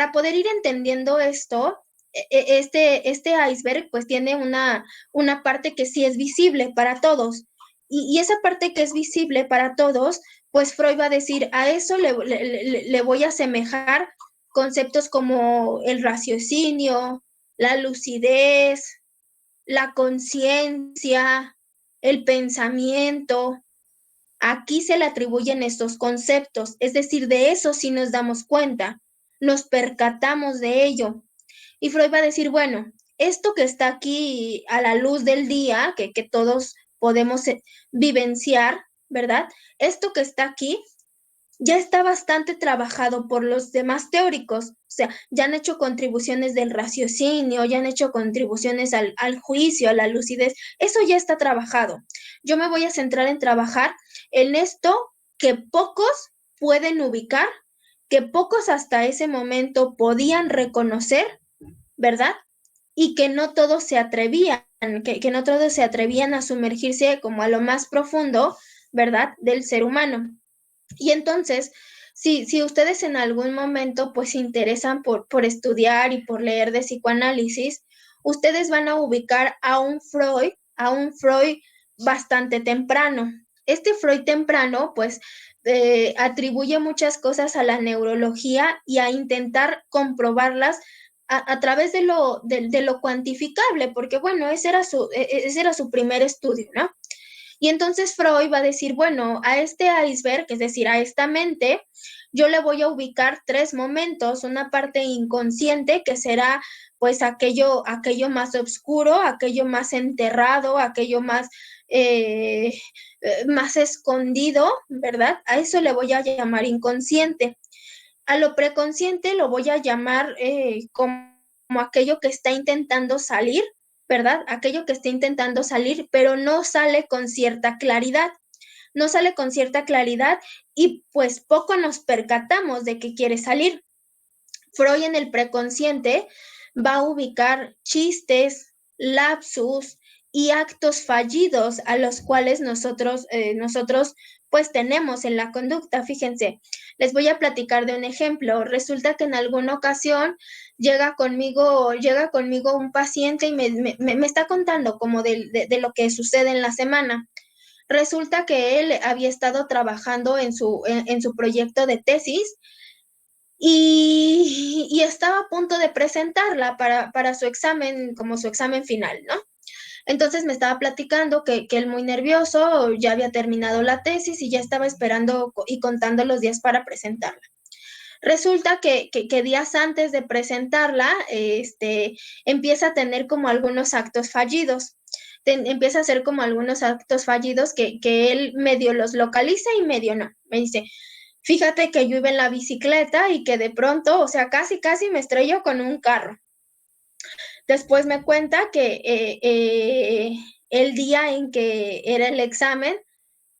para poder ir entendiendo esto, este iceberg pues tiene una parte que sí es visible para todos. Y esa parte que es visible para todos, pues Freud va a decir, a eso le voy a asemejar conceptos como el raciocinio, la lucidez, la conciencia, el pensamiento. Aquí se le atribuyen estos conceptos, es decir, de eso sí nos damos cuenta, nos percatamos de ello. Y Freud va a decir, bueno, esto que está aquí a la luz del día, que todos podemos vivenciar, ¿verdad? Esto que está aquí ya está bastante trabajado por los demás teóricos, o sea, ya han hecho contribuciones del raciocinio, ya han hecho contribuciones al juicio, a la lucidez, eso ya está trabajado. Yo me voy a centrar en trabajar en esto que pocos pueden ubicar, que pocos hasta ese momento podían reconocer, ¿verdad? Y que no todos se atrevían, que no todos se atrevían a sumergirse como a lo más profundo, ¿verdad? Del ser humano. Y entonces, si ustedes en algún momento pues se interesan por estudiar y por leer de psicoanálisis, ustedes van a ubicar a un Freud bastante temprano. Este Freud temprano pues atribuye muchas cosas a la neurología y a intentar comprobarlas a través de lo cuantificable, porque bueno, ese era su primer estudio, ¿no? Y entonces Freud va a decir, bueno, a este iceberg, es decir, a esta mente, yo le voy a ubicar tres momentos, una parte inconsciente que será pues aquello más oscuro, aquello más enterrado, aquello más escondido, ¿verdad? A eso le voy a llamar inconsciente. A lo preconsciente lo voy a llamar como aquello que está intentando salir, ¿verdad? Aquello que está intentando salir, pero no sale con cierta claridad. No sale con cierta claridad y pues poco nos percatamos de que quiere salir. Freud en el preconsciente va a ubicar chistes, lapsus y actos fallidos a los cuales nosotros pues tenemos en la conducta. Fíjense, les voy a platicar de un ejemplo. Resulta que en alguna ocasión llega conmigo un paciente y me está contando como de lo que sucede en la semana. Resulta que él había estado trabajando en su proyecto de tesis y estaba a punto de presentarla para su examen, como su examen final, ¿no? Entonces me estaba platicando que él muy nervioso, ya había terminado la tesis y ya estaba esperando y contando los días para presentarla. Resulta que días antes de presentarla, empieza a tener como algunos actos fallidos. Empieza a hacer como algunos actos fallidos que él medio los localiza y medio no. Me dice, fíjate que yo iba en la bicicleta y que de pronto, o sea, casi me estrello con un carro. Después me cuenta que el día en que era el examen,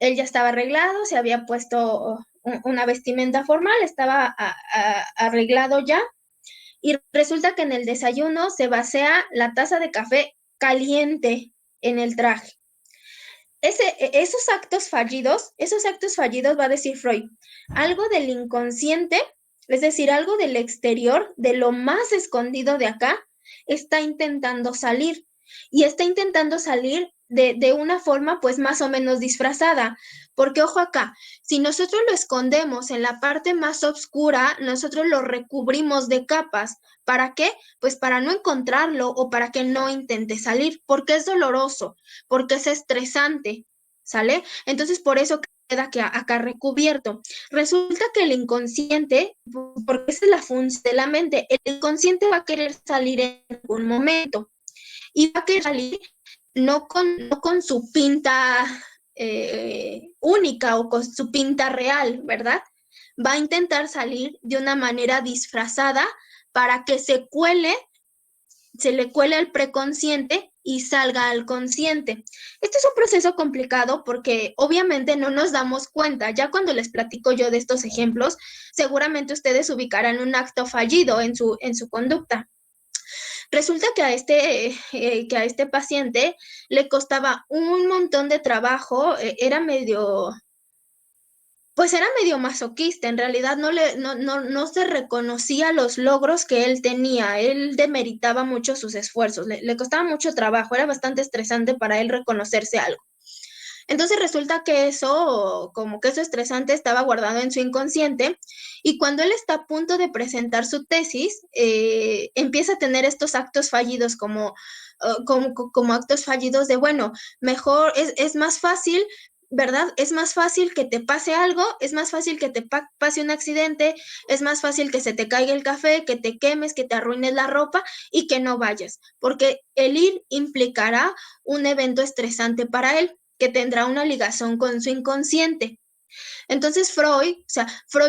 él ya estaba arreglado, se había puesto una vestimenta formal, estaba arreglado ya, y resulta que en el desayuno se vacía la taza de café caliente en el traje. Esos actos fallidos va a decir Freud, algo del inconsciente, es decir, algo del exterior, de lo más escondido de acá, está intentando salir. Y está intentando salir de una forma pues más o menos disfrazada. Porque ojo acá, si nosotros lo escondemos en la parte más oscura, nosotros lo recubrimos de capas. ¿Para qué? Pues para no encontrarlo o para que no intente salir, porque es doloroso, porque es estresante, ¿sale? Entonces por eso queda acá recubierto. Resulta que el inconsciente, porque esa es la función de la mente, el inconsciente va a querer salir en algún momento y va a querer salir no con su pinta única o con su pinta real, ¿verdad? Va a intentar salir de una manera disfrazada para que se le cuele al preconsciente y salga al consciente. Este es un proceso complicado porque obviamente no nos damos cuenta. Ya cuando les platico yo de estos ejemplos, seguramente ustedes ubicarán un acto fallido en su conducta. Resulta que a este paciente le costaba un montón de trabajo, era medio, pues era medio masoquista, en realidad no se reconocía los logros que él tenía, él demeritaba mucho sus esfuerzos, le costaba mucho trabajo, era bastante estresante para él reconocerse algo. Entonces resulta que eso, como que eso estresante estaba guardado en su inconsciente y cuando él está a punto de presentar su tesis, empieza a tener estos actos fallidos como actos fallidos de, bueno, mejor es más fácil. ¿Verdad? Es más fácil que te pase algo, es más fácil que te pase un accidente, es más fácil que se te caiga el café, que te quemes, que te arruines la ropa y que no vayas, porque el ir implicará un evento estresante para él que tendrá una ligación con su inconsciente. Entonces Freud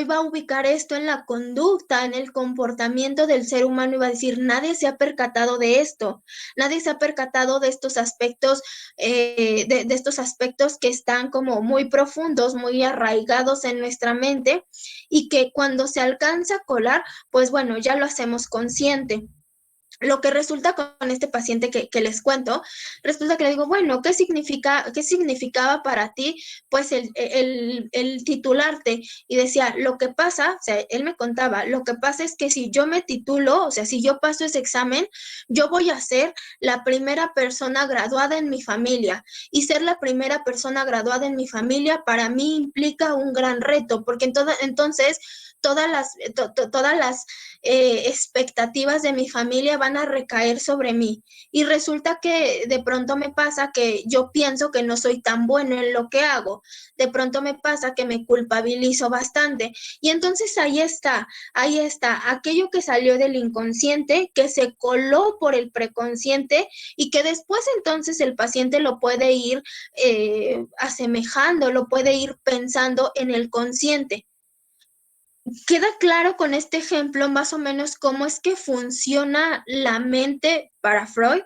va a ubicar esto en la conducta, en el comportamiento del ser humano y va a decir, nadie se ha percatado de esto, nadie se ha percatado de estos aspectos, de estos aspectos que están como muy profundos, muy arraigados en nuestra mente y que cuando se alcanza a colar, pues bueno, ya lo hacemos consciente. Lo que resulta con este paciente que les cuento, resulta que le digo, bueno, qué significaba para ti, pues, el titularte? Y decía, lo que pasa, o sea, él me contaba, lo que pasa es que si yo me titulo, o sea, si yo paso ese examen, yo voy a ser la primera persona graduada en mi familia. Y ser la primera persona graduada en mi familia para mí implica un gran reto, porque entonces todas las expectativas de mi familia van a recaer sobre mí. Y resulta que de pronto me pasa que yo pienso que no soy tan bueno en lo que hago. De pronto me pasa que me culpabilizo bastante. Y entonces ahí está, aquello que salió del inconsciente, que se coló por el preconsciente y que después entonces el paciente lo puede ir asemejando, lo puede ir pensando en el consciente. ¿Queda claro con este ejemplo más o menos cómo es que funciona la mente para Freud?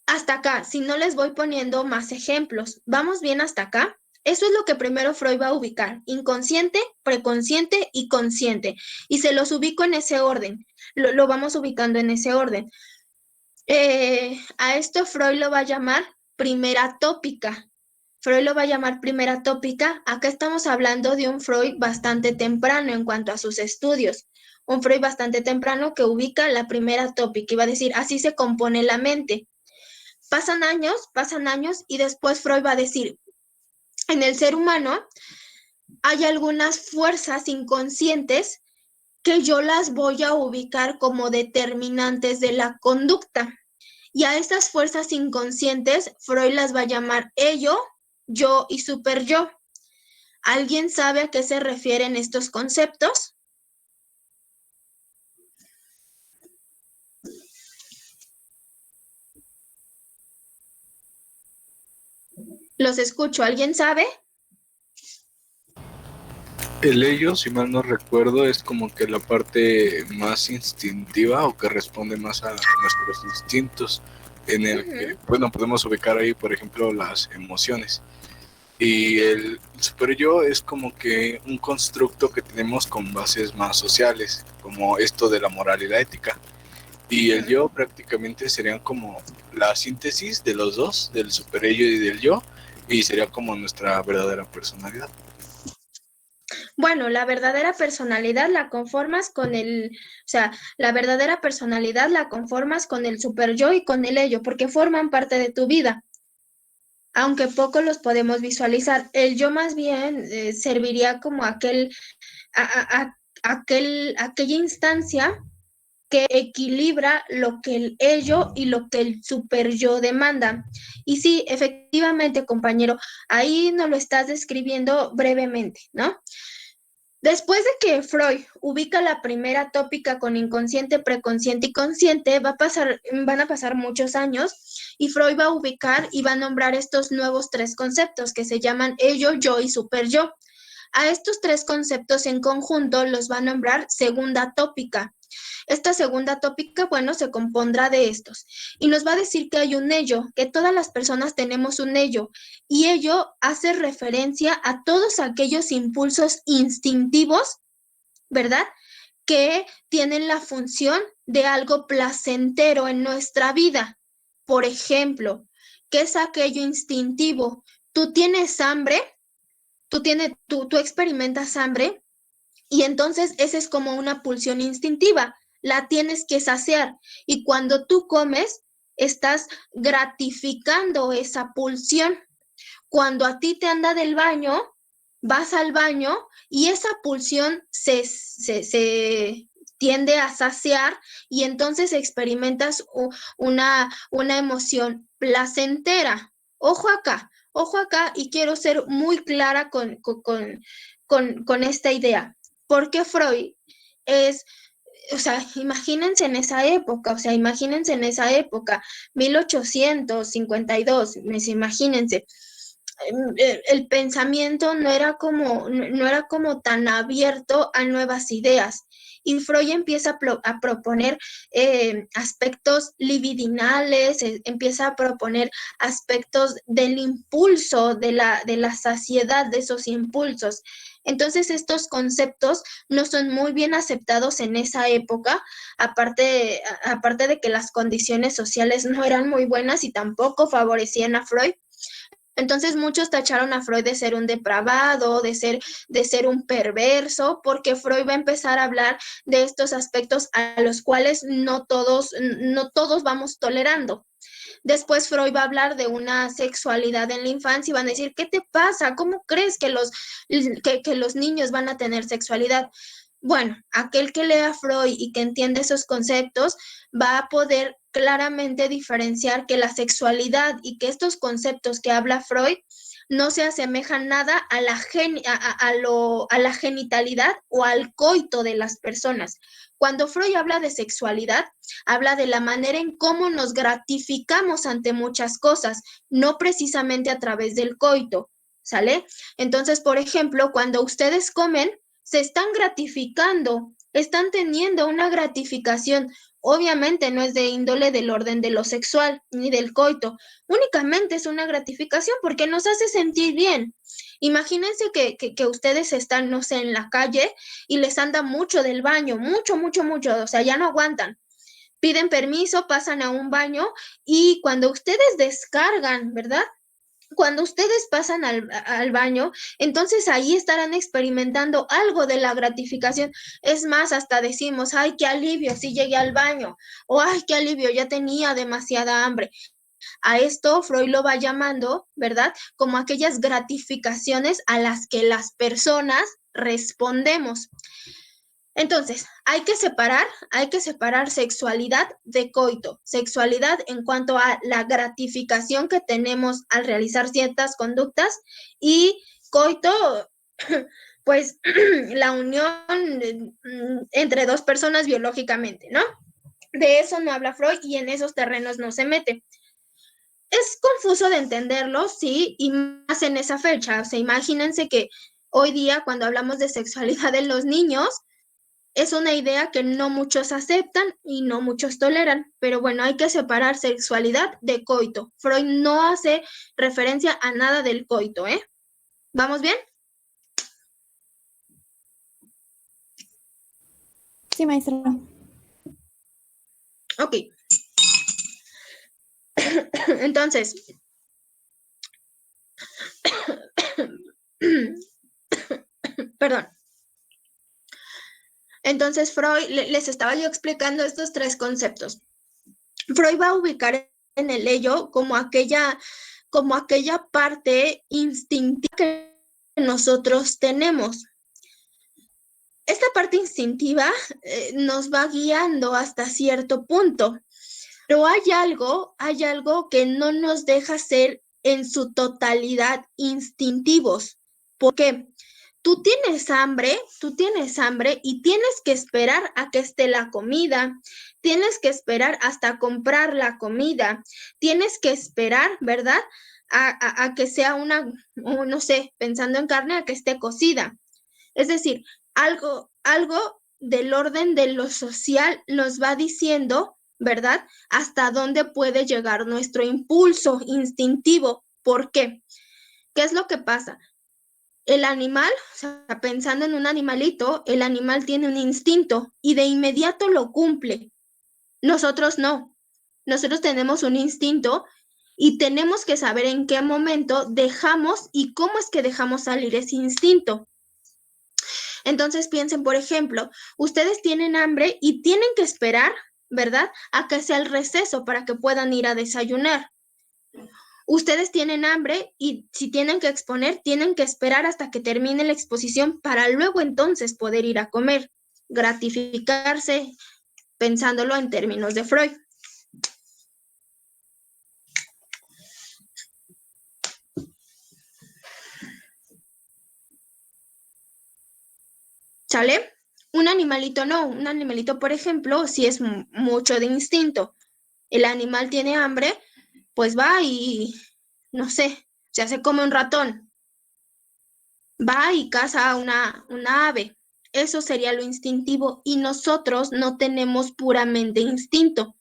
Hasta acá, si no les voy poniendo más ejemplos, ¿vamos bien hasta acá? Eso es lo que primero Freud va a ubicar, inconsciente, preconsciente y consciente. Y se los ubico en ese orden, lo vamos ubicando en ese orden. A esto Freud lo va a llamar primera tópica. Freud lo va a llamar primera tópica. Acá estamos hablando de un Freud bastante temprano en cuanto a sus estudios. Un Freud bastante temprano que ubica la primera tópica y va a decir, así se compone la mente. Pasan años y después Freud va a decir, en el ser humano hay algunas fuerzas inconscientes que yo las voy a ubicar como determinantes de la conducta. Y a estas fuerzas inconscientes, Freud las va a llamar ello, yo y super yo. ¿Alguien sabe a qué se refieren estos conceptos? Los escucho. ¿Alguien sabe? El ello, si mal no recuerdo, es como que la parte más instintiva o que responde más a nuestros instintos, en el que, bueno, podemos ubicar ahí, por ejemplo, las emociones. Y el super yo es como que un constructo que tenemos con bases más sociales, como esto de la moral y la ética. Y el yo prácticamente serían como la síntesis de los dos, del super ello y del yo, y sería como nuestra verdadera personalidad. Bueno, la verdadera personalidad la conformas con la verdadera personalidad la conformas con el super yo y con el ello, porque forman parte de tu vida. Aunque poco los podemos visualizar, el yo más bien serviría como aquella instancia que equilibra lo que el ello y lo que el super yo demanda. Y sí, efectivamente, compañero, ahí nos lo estás describiendo brevemente, ¿no? Después de que Freud ubica la primera tópica con inconsciente, preconsciente y consciente, van a pasar muchos años y Freud va a ubicar y va a nombrar estos nuevos tres conceptos que se llaman ello, yo y super yo. A estos tres conceptos en conjunto los va a nombrar segunda tópica. Esta segunda tópica, bueno, se compondrá de estos y nos va a decir que hay un ello, que todas las personas tenemos un ello y ello hace referencia a todos aquellos impulsos instintivos, ¿verdad? Que tienen la función de algo placentero en nuestra vida. Por ejemplo, ¿qué es aquello instintivo? ¿Tú tienes hambre? tú experimentas hambre y entonces esa es como una pulsión instintiva, la tienes que saciar y cuando tú comes, estás gratificando esa pulsión. Cuando a ti te anda del baño, vas al baño y esa pulsión se tiende a saciar y entonces experimentas una emoción placentera. Ojo acá y quiero ser muy clara con esta idea. Porque Freud es, o sea, imagínense en esa época, 1852, imagínense, el pensamiento no era como tan abierto a nuevas ideas. Y Freud empieza a proponer aspectos libidinales, empieza a proponer aspectos del impulso, de la saciedad de esos impulsos. Entonces estos conceptos no son muy bien aceptados en esa época, aparte de que las condiciones sociales no eran muy buenas y tampoco favorecían a Freud. Entonces muchos tacharon a Freud de ser un depravado, de ser un perverso, porque Freud va a empezar a hablar de estos aspectos a los cuales no todos vamos tolerando. Después Freud va a hablar de una sexualidad en la infancia y van a decir, ¿qué te pasa? ¿Cómo crees que los niños van a tener sexualidad? Bueno, aquel que lea Freud y que entiende esos conceptos va a poder claramente diferenciar que la sexualidad y que estos conceptos que habla Freud no se asemejan nada a la genitalidad o al coito de las personas. Cuando Freud habla de sexualidad, habla de la manera en cómo nos gratificamos ante muchas cosas, no precisamente a través del coito, ¿sale? Entonces, por ejemplo, cuando ustedes comen, se están gratificando, están teniendo una gratificación. Obviamente no es de índole del orden de lo sexual ni del coito, únicamente es una gratificación porque nos hace sentir bien. Imagínense que ustedes están, no sé, en la calle y les anda mucho del baño, mucho, o sea, ya no aguantan. Piden permiso, pasan a un baño y cuando ustedes descargan, ¿verdad? Cuando ustedes pasan al baño, entonces ahí estarán experimentando algo de la gratificación. Es más, hasta decimos, ay, qué alivio, sí llegué al baño, o ay, qué alivio, ya tenía demasiada hambre. A esto Freud lo va llamando, ¿verdad? Como aquellas gratificaciones a las que las personas respondemos. Entonces, hay que separar sexualidad de coito. Sexualidad en cuanto a la gratificación que tenemos al realizar ciertas conductas y coito, pues la unión entre dos personas biológicamente, ¿no? De eso no habla Freud y en esos terrenos no se mete. Es confuso de entenderlo, sí, y más en esa fecha. O sea, imagínense que hoy día cuando hablamos de sexualidad en los niños, es una idea que no muchos aceptan y no muchos toleran, pero bueno, hay que separar sexualidad de coito. Freud no hace referencia a nada del coito, ¿eh? ¿Vamos bien? Sí, maestra. Ok. Entonces, perdón. Entonces, Freud, les estaba yo explicando estos tres conceptos. Freud va a ubicar en el ello como aquella parte instintiva que nosotros tenemos. Esta parte instintiva nos va guiando hasta cierto punto, pero hay algo que no nos deja ser en su totalidad instintivos. ¿Por qué? Tú tienes hambre y tienes que esperar a que esté la comida, tienes que esperar hasta comprar la comida, tienes que esperar, ¿verdad? A que sea no sé, pensando en carne, a que esté cocida. Es decir, algo del orden de lo social nos va diciendo, ¿verdad? Hasta dónde puede llegar nuestro impulso instintivo. ¿Por qué? ¿Qué es lo que pasa? El animal, o sea, pensando en un animalito, el animal tiene un instinto y de inmediato lo cumple. Nosotros no. Nosotros tenemos un instinto y tenemos que saber en qué momento dejamos y cómo es que dejamos salir ese instinto. Entonces piensen, por ejemplo, ustedes tienen hambre y tienen que esperar, ¿verdad? A que sea el receso para que puedan ir a desayunar. Ustedes tienen hambre y si tienen que exponer, tienen que esperar hasta que termine la exposición para luego entonces poder ir a comer, gratificarse, pensándolo en términos de Freud. ¿Sale? Un animalito no, un animalito, por ejemplo, si es mucho de instinto, el animal tiene hambre, pues va y, no sé, se hace como un ratón, va y caza una ave. Eso sería lo instintivo y nosotros no tenemos puramente instinto.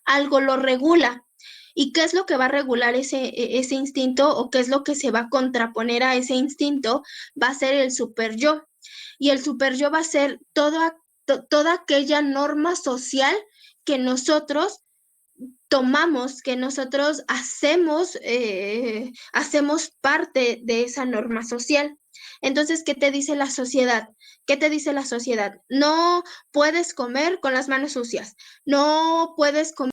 Algo lo regula. ¿Y qué es lo que va a regular ese instinto o qué es lo que se va a contraponer a ese instinto? Va a ser el super yo. Y el super yo va a ser toda aquella norma social que nosotros tomamos, que nosotros hacemos parte de esa norma social. Entonces, ¿qué te dice la sociedad? ¿Qué te dice la sociedad? No puedes comer con las manos sucias, no puedes comer.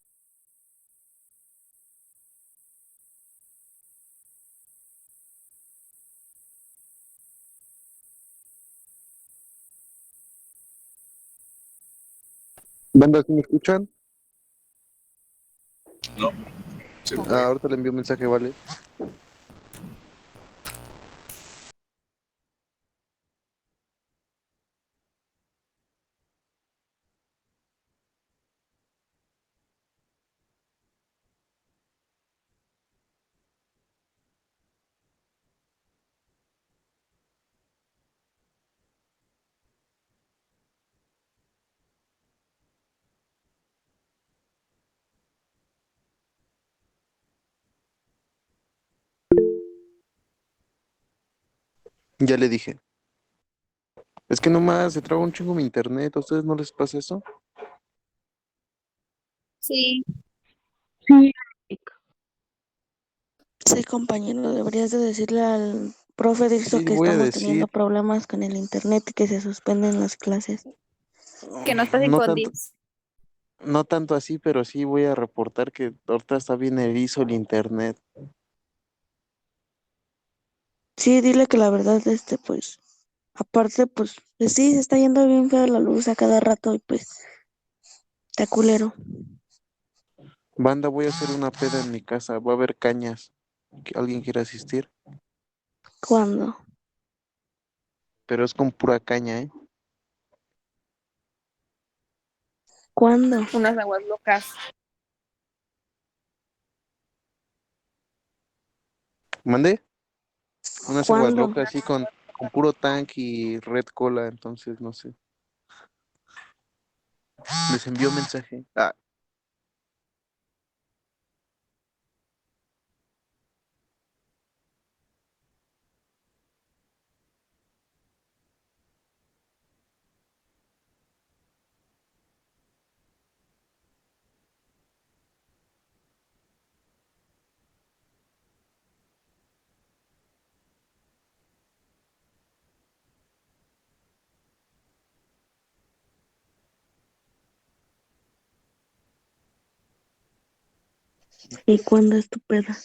Banda, ¿sí me escuchan? No, se Ah, fue. ahorita le envío un mensaje, ¿vale? Ya le dije. Es que nomás se traba un chingo mi internet. ¿A ustedes no les pasa eso? Sí, sí. Sí, compañero, deberías de decirle al profe Dixo Sí, que voy a estamos teniendo decir. problemas con el internet y que se suspenden las clases. Que no estás No tanto, infundido. no tanto así, pero sí voy a reportar que ahorita está bien erizo el internet. Sí, dile que la verdad, pues, aparte, pues sí, se está yendo bien fea la luz a cada rato y pues, está culero. Banda, voy a hacer una peda en mi casa. Va a haber cañas. ¿Alguien quiere asistir? ¿Cuándo? Pero es con pura caña, ¿eh? ¿Cuándo? Unas aguas locas. ¿Mandé? Unas aguas ¿Cuándo? locas, así con puro tank y red cola, entonces no sé. Les envío mensaje. Ah, ¿Y cuándo es tu peda?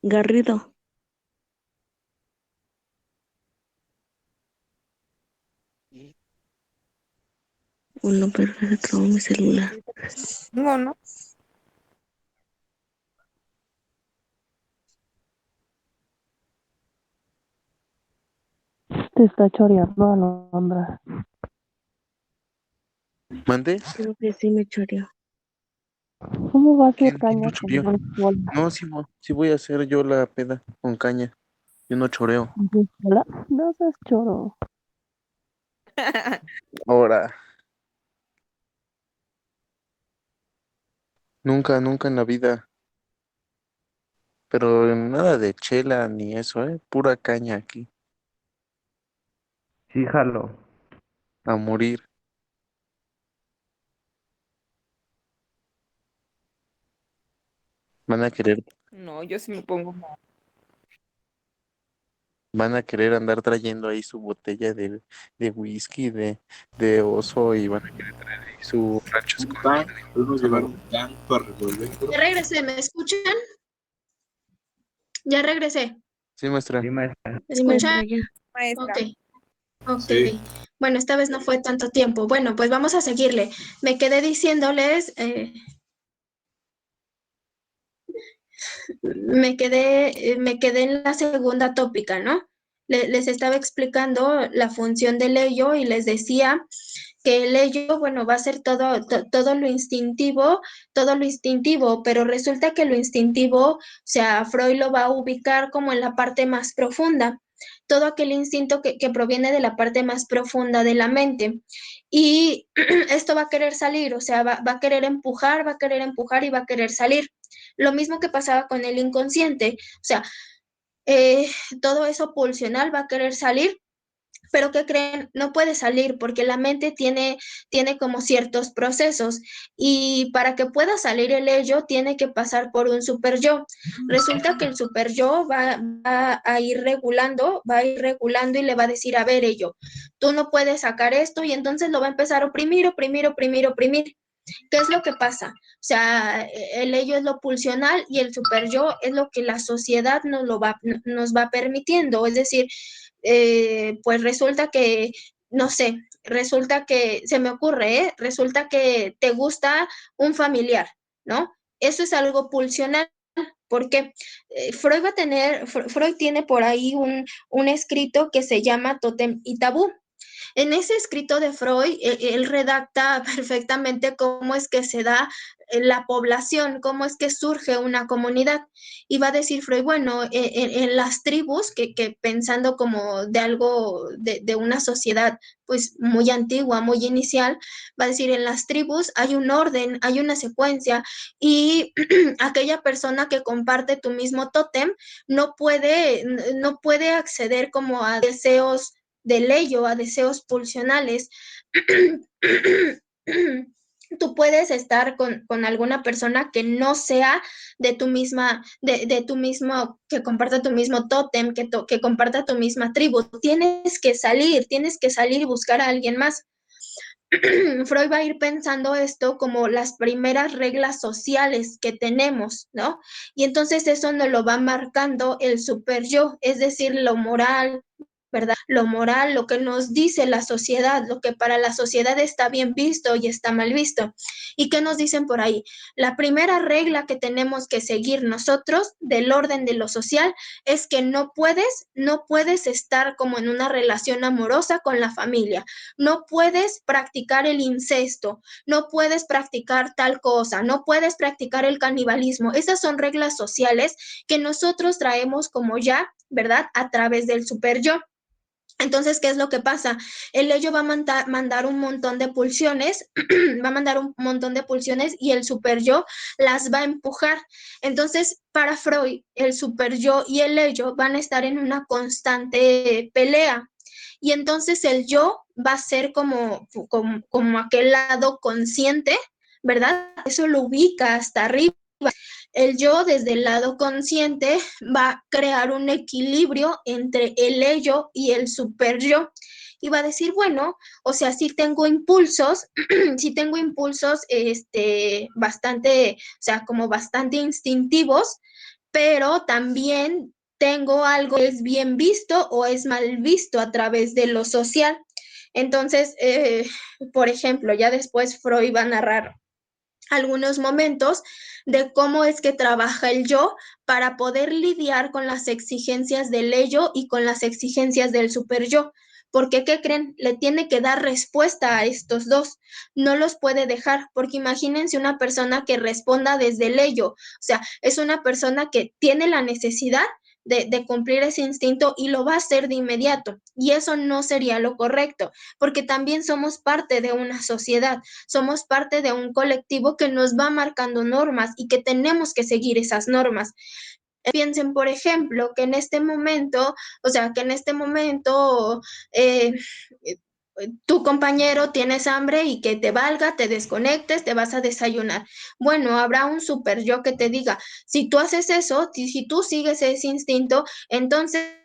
Garrido. Bueno, pero se trabó mi celular. No, no. Te está choreando, Alondra. ¿mandé? Creo que sí me choreó. ¿Cómo va a ser ¿Quién caña lo con subió? sola? No, sí, sí voy a hacer yo la peda con caña. Yo no choreo. ¿Sola? No seas choro. Ahora, nunca, nunca en la vida. Pero nada de chela ni eso, ¿eh? Pura caña aquí. Sí, jalo. a morir. Van a querer, No, yo sí me pongo mal. van a querer andar trayendo ahí su botella de whisky, de oso y van a querer traer ahí su rancho Un tank, escondido. podemos llevar un tank para revolverlo. Ya regresé, ¿me escuchan? Ya regresé. Sí, maestra. ¿Me Sí, escuchan? maestra, ya. Ok, Maestra, ok. Sí, Bueno, esta vez no fue tanto tiempo. Bueno, pues vamos a seguirle. Me quedé diciéndoles, me quedé en la segunda tópica, ¿no? Les estaba explicando la función del ello y les decía que el ello, bueno, va a ser todo lo instintivo, pero resulta que lo instintivo, o sea, Freud lo va a ubicar como en la parte más profunda, todo aquel instinto que proviene de la parte más profunda de la mente. Y esto va a querer salir, o sea, va a querer empujar, va a querer empujar y va a querer salir. Lo mismo que pasaba con el inconsciente, o sea, eh, todo eso pulsional va a querer salir, pero ¿qué creen? No puede salir porque la mente tiene como ciertos procesos y para que pueda salir el ello tiene que pasar por un super yo. Resulta que el super yo va a ir regulando y le va a decir, a ver, ello, tú no puedes sacar esto y entonces lo va a empezar a oprimir, oprimir, oprimir, oprimir. ¿Qué es lo que pasa? O sea, el ello es lo pulsional y el super yo es lo que la sociedad nos va permitiendo. Es decir, pues resulta que, no sé, resulta que, se me ocurre, ¿eh? Resulta que te gusta un familiar, ¿no? Eso es algo pulsional. Porque Freud tiene por ahí un escrito que se llama Tótem y Tabú. En ese escrito de Freud, él redacta perfectamente cómo es que se da la población, cómo es que surge una comunidad. Y va a decir Freud, bueno, en las tribus, que pensando como de algo, de una sociedad pues muy antigua, muy inicial, va a decir, en las tribus hay un orden, hay una secuencia y aquella persona que comparte tu mismo tótem no puede acceder como a deseos de ley o a deseos pulsionales. Tú puedes estar con alguna persona que no sea de tu mismo, que comparta tu mismo tótem, que comparta tu misma tribu. Tienes que salir y buscar a alguien más. Freud va a ir pensando esto como las primeras reglas sociales que tenemos, ¿no? Y entonces eso nos lo va marcando el super yo, es decir, lo moral, ¿verdad? Lo moral, lo que nos dice la sociedad, lo que para la sociedad está bien visto y está mal visto. ¿Y qué nos dicen por ahí? La primera regla que tenemos que seguir nosotros del orden de lo social es que no puedes estar como en una relación amorosa con la familia, no puedes practicar el incesto, no puedes practicar tal cosa, no puedes practicar el canibalismo. Esas son reglas sociales que nosotros traemos como ya, ¿verdad? A través del super yo. Entonces, ¿qué es lo que pasa? El ello va a mandar un montón de pulsiones, va a mandar un montón de pulsiones y el super yo las va a empujar. Entonces, para Freud, el super yo y el ello van a estar en una constante pelea. Y entonces el yo va a ser como aquel lado consciente, ¿verdad? Eso lo ubica hasta arriba. El yo desde el lado consciente va a crear un equilibrio entre el ello y el super yo. Y va a decir, bueno, o sea, sí tengo impulsos, sí tengo impulsos bastante, o sea, como bastante instintivos, pero también tengo algo que es bien visto o es mal visto a través de lo social. Entonces, por ejemplo, ya después Freud va a narrar algunos momentos de cómo es que trabaja el yo para poder lidiar con las exigencias del ello y con las exigencias del super yo. Porque, ¿qué creen? Le tiene que dar respuesta a estos dos. No los puede dejar, porque imagínense una persona que responda desde el ello. O sea, es una persona que tiene la necesidad de cumplir ese instinto y lo va a hacer de inmediato. Y eso no sería lo correcto, porque también somos parte de una sociedad, somos parte de un colectivo que nos va marcando normas y que tenemos que seguir esas normas. Piensen, por ejemplo, que en este momento, o sea, que en este momento, eh, tu compañero tienes hambre y que te valga, te desconectes, te vas a desayunar. Bueno, habrá un super yo que te diga, si tú haces eso, si tú sigues ese instinto, entonces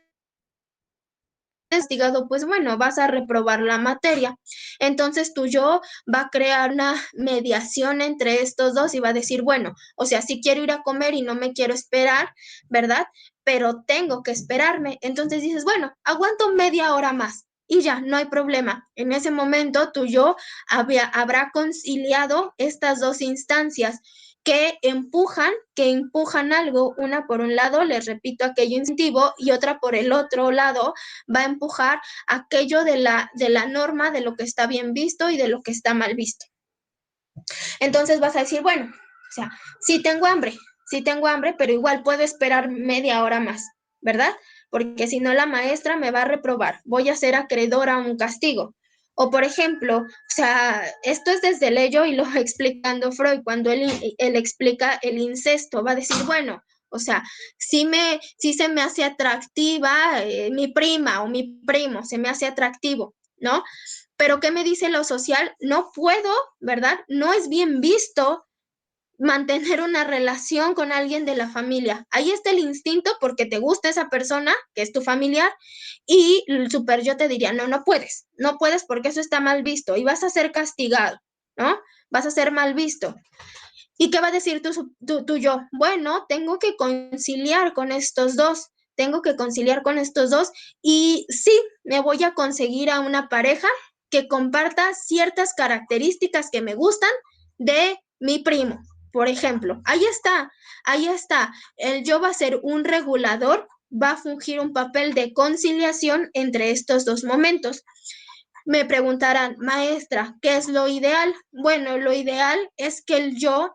castigado, pues bueno, vas a reprobar la materia. Entonces tu yo va a crear una mediación entre estos dos y va a decir, bueno, o sea, sí quiero ir a comer y no me quiero esperar, ¿verdad? Pero tengo que esperarme. Entonces dices, bueno, aguanto media hora más y ya, no hay problema. En ese momento tu yo habrá conciliado estas dos instancias que empujan algo, una por un lado, les repito, aquello incentivo, y otra por el otro lado va a empujar aquello de la norma, de lo que está bien visto y de lo que está mal visto. Entonces vas a decir, bueno, o sea, sí tengo hambre, pero igual puedo esperar media hora más, ¿verdad? Porque si no la maestra me va a reprobar, voy a ser acreedora a un castigo. O por ejemplo, o sea, esto es desde el ello y lo va explicando Freud, cuando él explica el incesto, va a decir, bueno, o sea, sí se me hace atractiva mi prima o mi primo, se me hace atractivo, ¿no? Pero ¿qué me dice lo social? No puedo, ¿verdad? No es bien visto mantener una relación con alguien de la familia. Ahí está el instinto porque te gusta esa persona, que es tu familiar, y el super yo te diría, no, no puedes porque eso está mal visto y vas a ser castigado, ¿no? Vas a ser mal visto. ¿Y qué va a decir tu yo? Bueno, tengo que conciliar con estos dos, tengo que conciliar con estos dos y sí, me voy a conseguir a una pareja que comparta ciertas características que me gustan de mi primo, por ejemplo. Ahí está. El yo va a ser un regulador, va a fungir un papel de conciliación entre estos dos momentos. Me preguntarán, maestra, ¿qué es lo ideal? Bueno, lo ideal es que el yo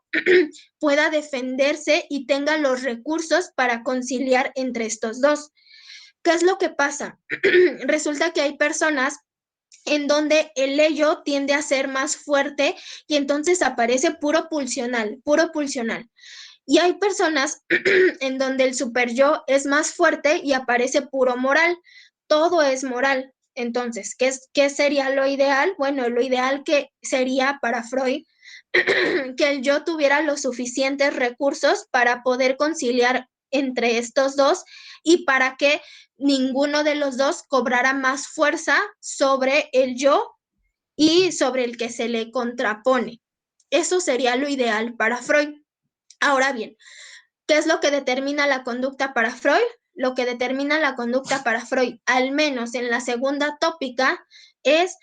pueda defenderse y tenga los recursos para conciliar entre estos dos. ¿Qué es lo que pasa? Resulta que hay personas en donde el ello tiende a ser más fuerte y entonces aparece puro pulsional, puro pulsional. Y hay personas en donde el super yo es más fuerte y aparece puro moral. Todo es moral. Entonces, ¿qué sería lo ideal? Bueno, lo ideal que sería para Freud que el yo tuviera los suficientes recursos para poder conciliar entre estos dos y para que ninguno de los dos cobrara más fuerza sobre el yo y sobre el que se le contrapone. Eso sería lo ideal para Freud. Ahora bien, ¿qué es lo que determina la conducta para Freud? Lo que determina la conducta para Freud, al menos en la segunda tópica, es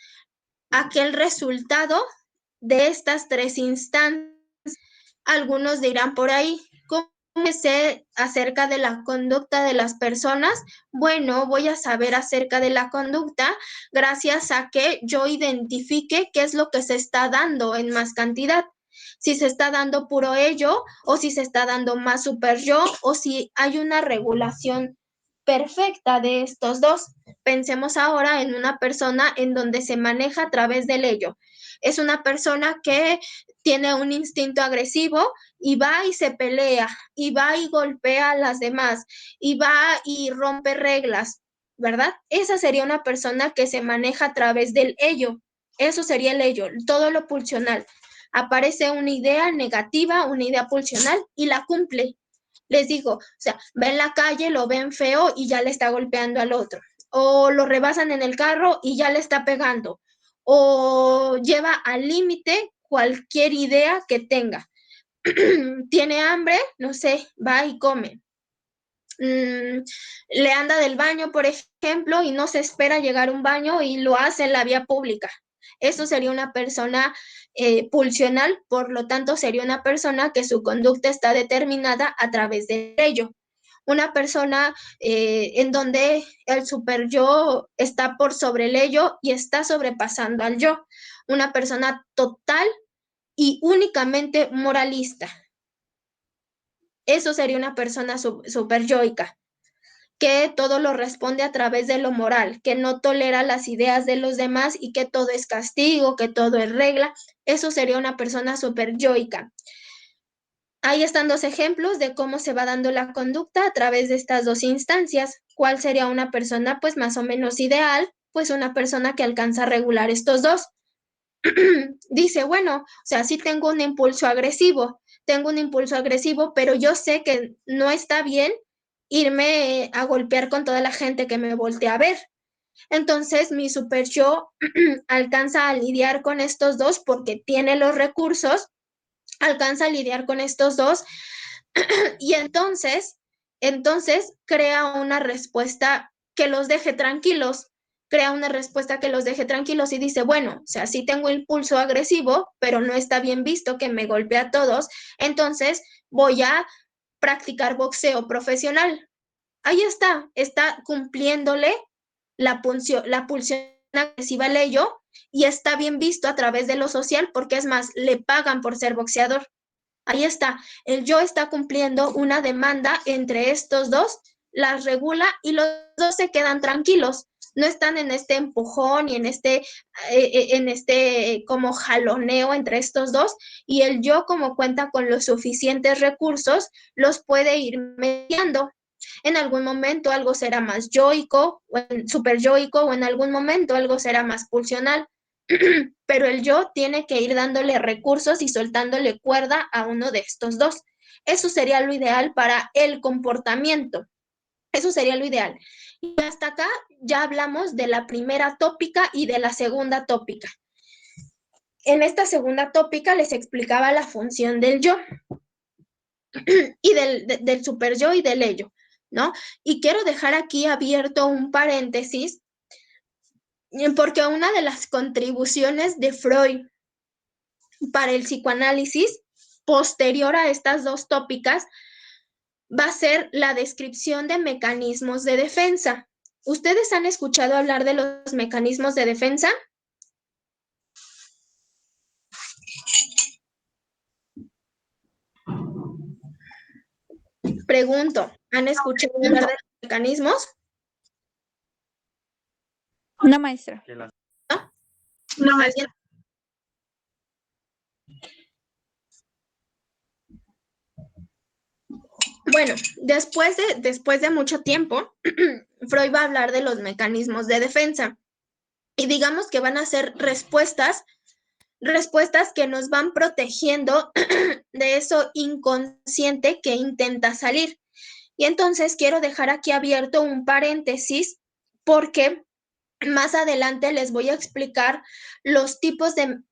aquel resultado de estas tres instancias. Algunos dirán por ahí, ¿cómo sé acerca de la conducta de las personas? Bueno, voy a saber acerca de la conducta gracias a que yo identifique qué es lo que se está dando en más cantidad. Si se está dando puro ello o si se está dando más super yo o si hay una regulación perfecta de estos dos. Pensemos ahora en una persona en donde se maneja a través del ello. Es una persona que tiene un instinto agresivo y va y se pelea, y va y golpea a las demás, y va y rompe reglas, ¿verdad? Esa sería una persona que se maneja a través del ello. Eso sería el ello, todo lo pulsional. Aparece una idea negativa, una idea pulsional y la cumple. Les digo, o sea, va en la calle, lo ven feo y ya le está golpeando al otro. O lo rebasan en el carro y ya le está pegando. O lleva al límite cualquier idea que tenga. Tiene hambre, no sé, va y come. Le anda del baño, por ejemplo, y no se espera llegar a un baño y lo hace en la vía pública. Eso sería una persona pulsional, por lo tanto sería una persona que su conducta está determinada a través de ello. Una persona en donde el super yo está por sobre el ello y está sobrepasando al yo. Una persona total y únicamente moralista. Eso sería una persona super yoica, que todo lo responde a través de lo moral, que no tolera las ideas de los demás y que todo es castigo, que todo es regla. Eso sería una persona super yoica. Ahí están dos ejemplos de cómo se va dando la conducta a través de estas dos instancias. ¿Cuál sería una persona pues más o menos ideal? pues una persona que alcanza a regular estos dos. Dice, bueno, o sea, sí tengo un impulso agresivo, pero yo sé que no está bien irme a golpear con toda la gente que me voltea a ver. Entonces, mi super yo alcanza a lidiar con estos dos porque tiene los recursos, alcanza a lidiar con estos dos y entonces crea una respuesta que los deje tranquilos, y dice, bueno, o sea, sí tengo impulso agresivo, pero no está bien visto que me golpee a todos, entonces voy a practicar boxeo profesional. Ahí está cumpliéndole la pulsión agresiva al ello y está bien visto a través de lo social porque es más, le pagan por ser boxeador. Ahí está, el yo está cumpliendo una demanda entre estos dos, las regula y los dos se quedan tranquilos. No están en este empujón y en este como jaloneo entre estos dos y el yo como cuenta con los suficientes recursos los puede ir mediando. En algún momento algo será más yoico, super yoico, o en algún momento algo será más pulsional. Pero el yo tiene que ir dándole recursos y soltándole cuerda a uno de estos dos. Eso sería lo ideal para el comportamiento. Eso sería lo ideal. Y hasta acá ya hablamos de la primera tópica y de la segunda tópica. En esta segunda tópica les explicaba la función del yo y del super yo y del ello, ¿no? Y quiero dejar aquí abierto un paréntesis porque una de las contribuciones de Freud para el psicoanálisis posterior a estas dos tópicas va a ser la descripción de mecanismos de defensa. ¿Ustedes han escuchado hablar de los mecanismos de defensa? Pregunto, ¿han escuchado hablar de los mecanismos? Una maestra. ¿No? ¿Alguien? Bueno, después de mucho tiempo, Freud va a hablar de los mecanismos de defensa y digamos que van a ser respuestas que nos van protegiendo de eso inconsciente que intenta salir. Y entonces quiero dejar aquí abierto un paréntesis porque más adelante les voy a explicar los tipos de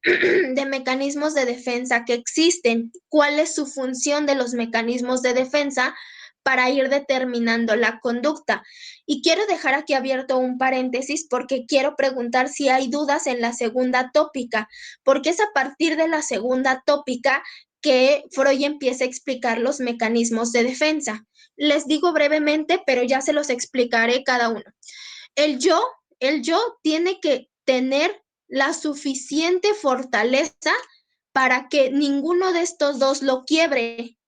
mecanismos de defensa que existen, cuál es su función de los mecanismos de defensa para ir determinando la conducta. Y quiero dejar aquí abierto un paréntesis porque quiero preguntar si hay dudas en la segunda tópica, porque es a partir de la segunda tópica que Freud empieza a explicar los mecanismos de defensa. Les digo brevemente, pero ya se los explicaré cada uno. El yo tiene que tener la suficiente fortaleza para que ninguno de estos dos lo quiebre,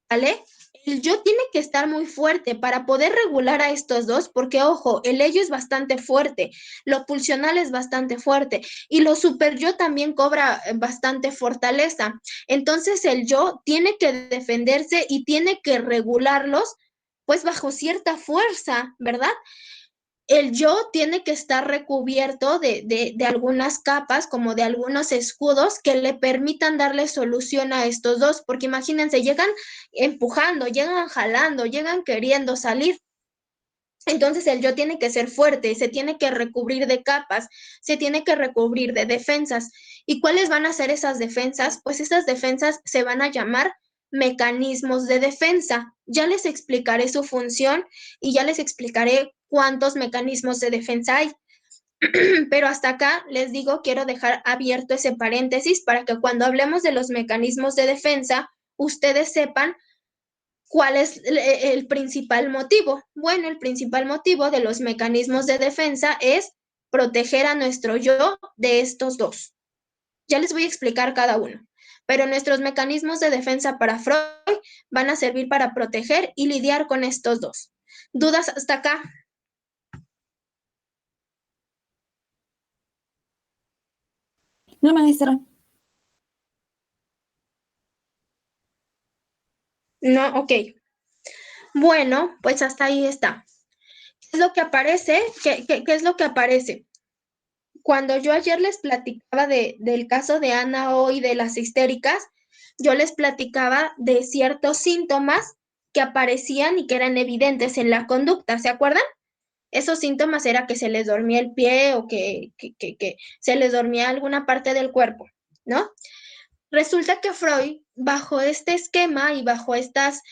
¿vale? El yo tiene que estar muy fuerte para poder regular a estos dos, porque ojo, el ello es bastante fuerte, lo pulsional es bastante fuerte y lo super yo también cobra bastante fortaleza. Entonces el yo tiene que defenderse y tiene que regularlos pues bajo cierta fuerza, ¿verdad? El yo tiene que estar recubierto de algunas capas, como de algunos escudos que le permitan darle solución a estos dos, porque imagínense, llegan empujando, llegan jalando, llegan queriendo salir. Entonces el yo tiene que ser fuerte, se tiene que recubrir de capas, se tiene que recubrir de defensas. ¿Y cuáles van a ser esas defensas? Pues esas defensas se van a llamar mecanismos de defensa. Ya les explicaré su función y ya les explicaré cuántos mecanismos de defensa hay. Pero hasta acá les digo, quiero dejar abierto ese paréntesis para que cuando hablemos de los mecanismos de defensa, ustedes sepan ¿cuál es el principal motivo? Bueno, el principal motivo de los mecanismos de defensa es proteger a nuestro yo de estos dos. Ya les voy a explicar cada uno, pero nuestros mecanismos de defensa para Freud van a servir para proteger y lidiar con estos dos. ¿Dudas hasta acá? No, maestra. No, ok. Bueno, pues hasta ahí está. es lo que aparece? ¿Qué es lo que aparece? Cuando yo ayer les platicaba del caso de Ana O y de las histéricas, yo les platicaba de ciertos síntomas que aparecían y que eran evidentes en la conducta, ¿se acuerdan? Esos síntomas era que se les dormía el pie o que se les dormía alguna parte del cuerpo, ¿no? Resulta que Freud, bajo este esquema y bajo estas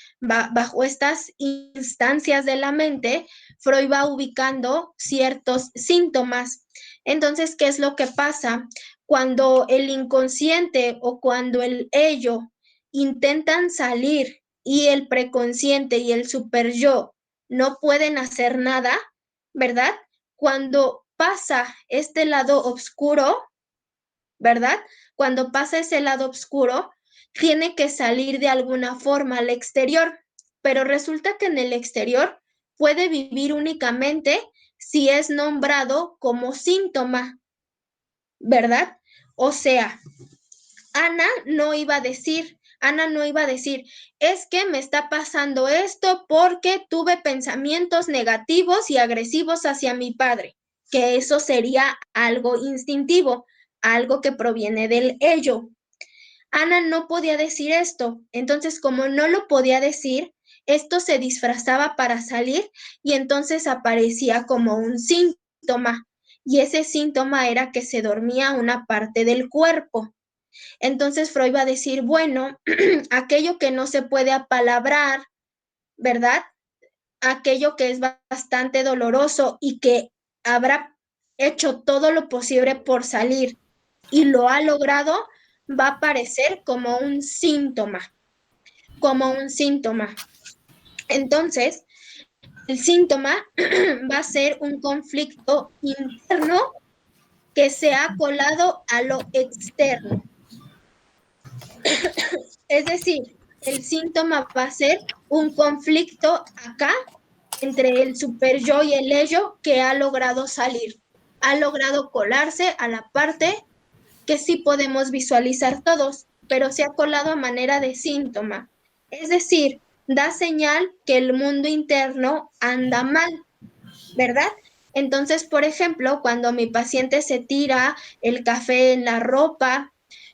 instancias de la mente, Freud va ubicando ciertos síntomas. Entonces, ¿qué es lo que pasa? Cuando el inconsciente o cuando el ello intentan salir y el preconsciente y el super yo no pueden hacer nada, ¿verdad? Cuando pasa este lado oscuro, ¿verdad? Cuando pasa ese lado oscuro, tiene que salir de alguna forma al exterior, pero resulta que en el exterior puede vivir únicamente si es nombrado como síntoma, ¿verdad? O sea, Ana no iba a decir, es que me está pasando esto porque tuve pensamientos negativos y agresivos hacia mi padre, que eso sería algo instintivo, algo que proviene del ello. Ana no podía decir esto, entonces como no lo podía decir, esto se disfrazaba para salir y entonces aparecía como un síntoma, y ese síntoma era que se dormía una parte del cuerpo. Entonces Freud va a decir, bueno, aquello que no se puede apalabrar, ¿verdad? Aquello que es bastante doloroso y que habrá hecho todo lo posible por salir y lo ha logrado, va a aparecer como un síntoma, como un síntoma. Entonces, el síntoma va a ser un conflicto interno que se ha colado a lo externo. Es decir, el síntoma va a ser un conflicto acá entre el super yo y el ello que ha logrado salir, ha logrado colarse a la parte que sí podemos visualizar todos, pero se ha colado a manera de síntoma. Es decir, da señal que el mundo interno anda mal, ¿verdad? Entonces, por ejemplo, cuando mi paciente se tira el café en la ropa,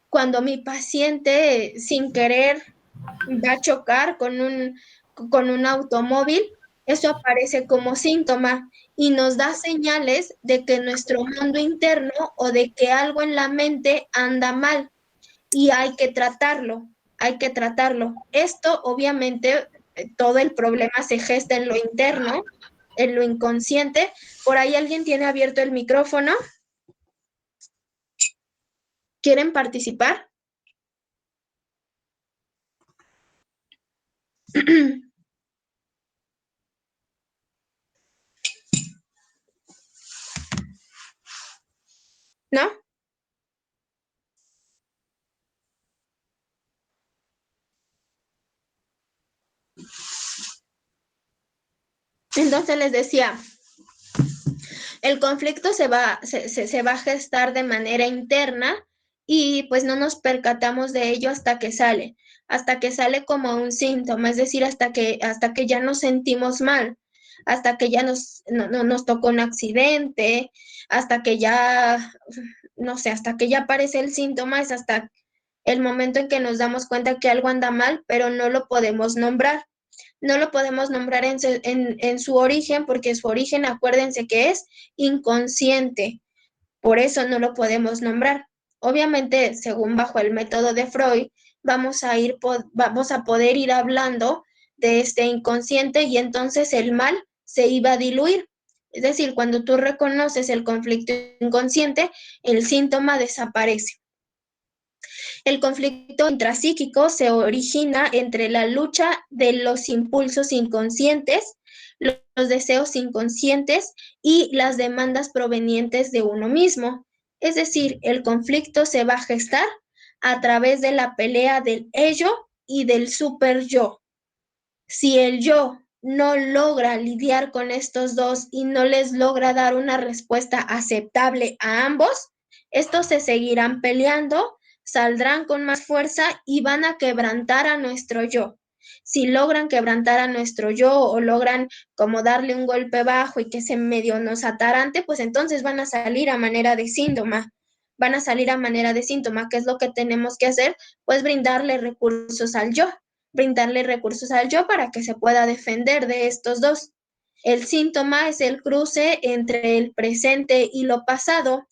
cuando mi paciente sin querer va a chocar con un automóvil, eso aparece como síntoma y nos da señales de que nuestro mundo interno o de que algo en la mente anda mal y hay que tratarlo, hay que tratarlo. Esto obviamente, todo el problema se gesta en lo interno, en lo inconsciente. Por ahí alguien tiene abierto el micrófono. ¿Quieren participar? ¿No? Entonces les decía, el conflicto se va a gestar de manera interna y pues no nos percatamos de ello hasta que sale como un síntoma, es decir, hasta que ya nos sentimos mal, hasta que ya nos tocó un accidente, hasta que ya, no sé, hasta que ya aparece el síntoma, es hasta el momento en que nos damos cuenta que algo anda mal, pero no lo podemos nombrar. No lo podemos nombrar en su origen, porque su origen, acuérdense que es inconsciente. Por eso no lo podemos nombrar. Obviamente, según bajo el método de Freud, vamos a poder ir hablando de este inconsciente y entonces el mal se iba a diluir. Es decir, cuando tú reconoces el conflicto inconsciente, el síntoma desaparece. El conflicto intrapsíquico se origina entre la lucha de los impulsos inconscientes, los deseos inconscientes y las demandas provenientes de uno mismo. Es decir, el conflicto se va a gestar a través de la pelea del ello y del super yo. Si el yo no logra lidiar con estos dos y no les logra dar una respuesta aceptable a ambos, estos se seguirán peleando, saldrán con más fuerza y van a quebrantar a nuestro yo. Si logran quebrantar a nuestro yo o logran como darle un golpe bajo y que se medio nos atarante, pues entonces van a salir a manera de síntoma. Van a salir a manera de síntoma. ¿Qué es lo que tenemos que hacer? Pues brindarle recursos al yo. Brindarle recursos al yo para que se pueda defender de estos dos. El síntoma es el cruce entre el presente y lo pasado.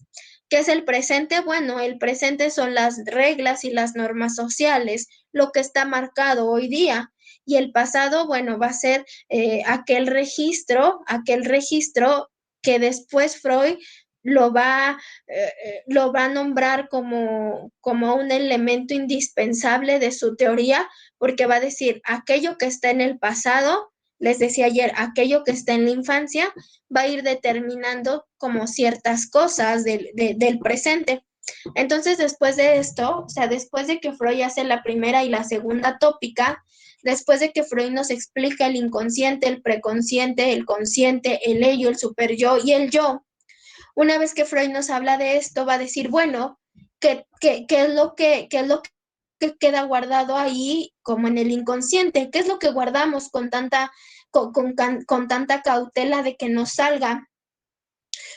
¿Qué es el presente? Bueno, el presente son las reglas y las normas sociales, lo que está marcado hoy día. Y el pasado, bueno, va a ser aquel registro que después Freud lo va a nombrar como un elemento indispensable de su teoría, porque va a decir aquello que está en el pasado, les decía ayer, aquello que está en la infancia va a ir determinando como ciertas cosas del presente. Entonces, después de esto, o sea, después de que Freud hace la primera y la segunda tópica, después de que Freud nos explica el inconsciente, el preconsciente, el consciente, el ello, el superyo y el yo, una vez que Freud nos habla de esto, va a decir, bueno, ¿qué es lo que queda guardado ahí como en el inconsciente? ¿Qué es lo que guardamos con tanta cautela de que nos salga?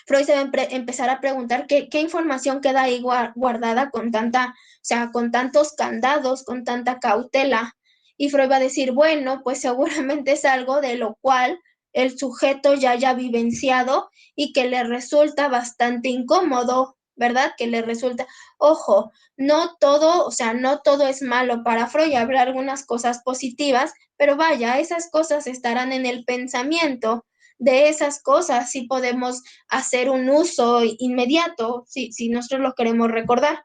Freud se va a empezar a preguntar qué información queda ahí guardada con tanta, o sea, con tantos candados, con tanta cautela. Y Freud va a decir, bueno, pues seguramente es algo de lo cual el sujeto ya haya vivenciado y que le resulta bastante incómodo, ¿verdad? Que le resulta, ojo, no todo, o sea, no todo es malo para Freud, habrá algunas cosas positivas, pero vaya, esas cosas estarán en el pensamiento. De esas cosas sí podemos hacer un uso inmediato, si nosotros lo queremos recordar.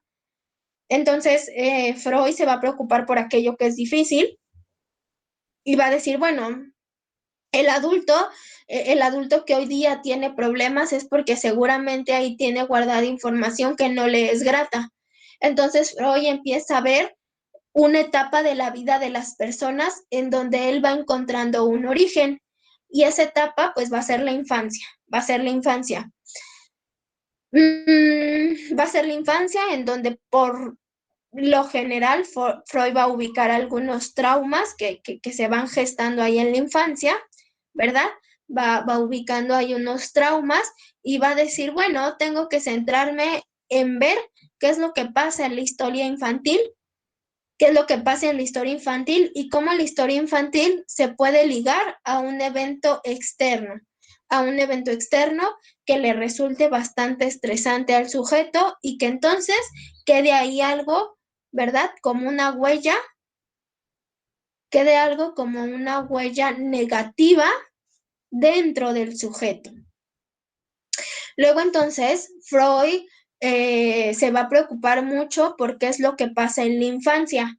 Entonces, Freud se va a preocupar por aquello que es difícil y va a decir, bueno, el adulto que hoy día tiene problemas es porque seguramente ahí tiene guardada información que no le es grata. Entonces, Freud empieza a ver una etapa de la vida de las personas en donde él va encontrando un origen. Y esa etapa, pues, va a ser la infancia, va a ser la infancia. Va a ser la infancia en donde por lo general Freud va a ubicar algunos traumas que se van gestando ahí en la infancia, ¿verdad? Va ubicando ahí unos traumas y va a decir, bueno, tengo que centrarme en ver qué es lo que pasa en la historia infantil, qué es lo que pasa en la historia infantil y cómo la historia infantil se puede ligar a un evento externo que le resulte bastante estresante al sujeto y que entonces quede ahí algo, ¿verdad? Quede algo como una huella negativa dentro del sujeto. Luego entonces Freud se va a preocupar mucho por qué es lo que pasa en la infancia.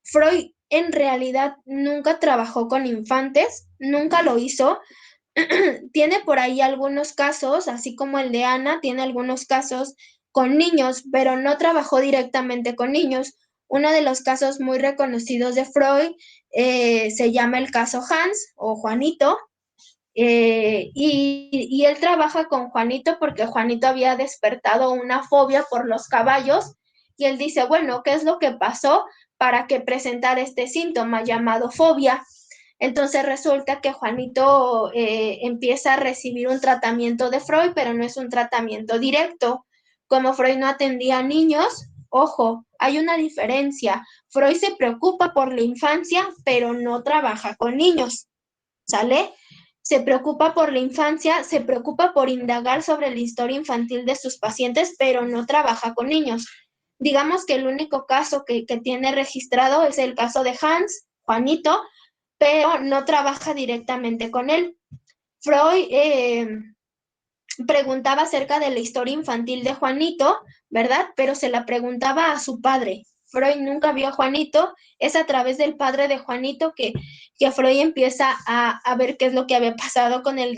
Freud en realidad nunca trabajó con infantes, nunca lo hizo. Tiene por ahí algunos casos, así como el de Ana, tiene algunos casos con niños, pero no trabajó directamente con niños. Uno de los casos muy reconocidos de Freud se llama el caso Hans o Juanito, y él trabaja con Juanito porque Juanito había despertado una fobia por los caballos y él dice, bueno, ¿qué es lo que pasó para que presentara este síntoma llamado fobia? Entonces resulta que Juanito empieza a recibir un tratamiento de Freud, pero no es un tratamiento directo. Como Freud no atendía a niños, ojo, hay una diferencia. Freud se preocupa por la infancia, pero no trabaja con niños, ¿sale? Se preocupa por la infancia, se preocupa por indagar sobre la historia infantil de sus pacientes, pero no trabaja con niños. Digamos que el único caso que tiene registrado es el caso de Hans, Juanito, pero no trabaja directamente con él. Freud preguntaba acerca de la historia infantil de Juanito, ¿verdad? Pero se la preguntaba a su padre. Freud nunca vio a Juanito, es a través del padre de Juanito que Freud empieza a ver qué es lo que había pasado con el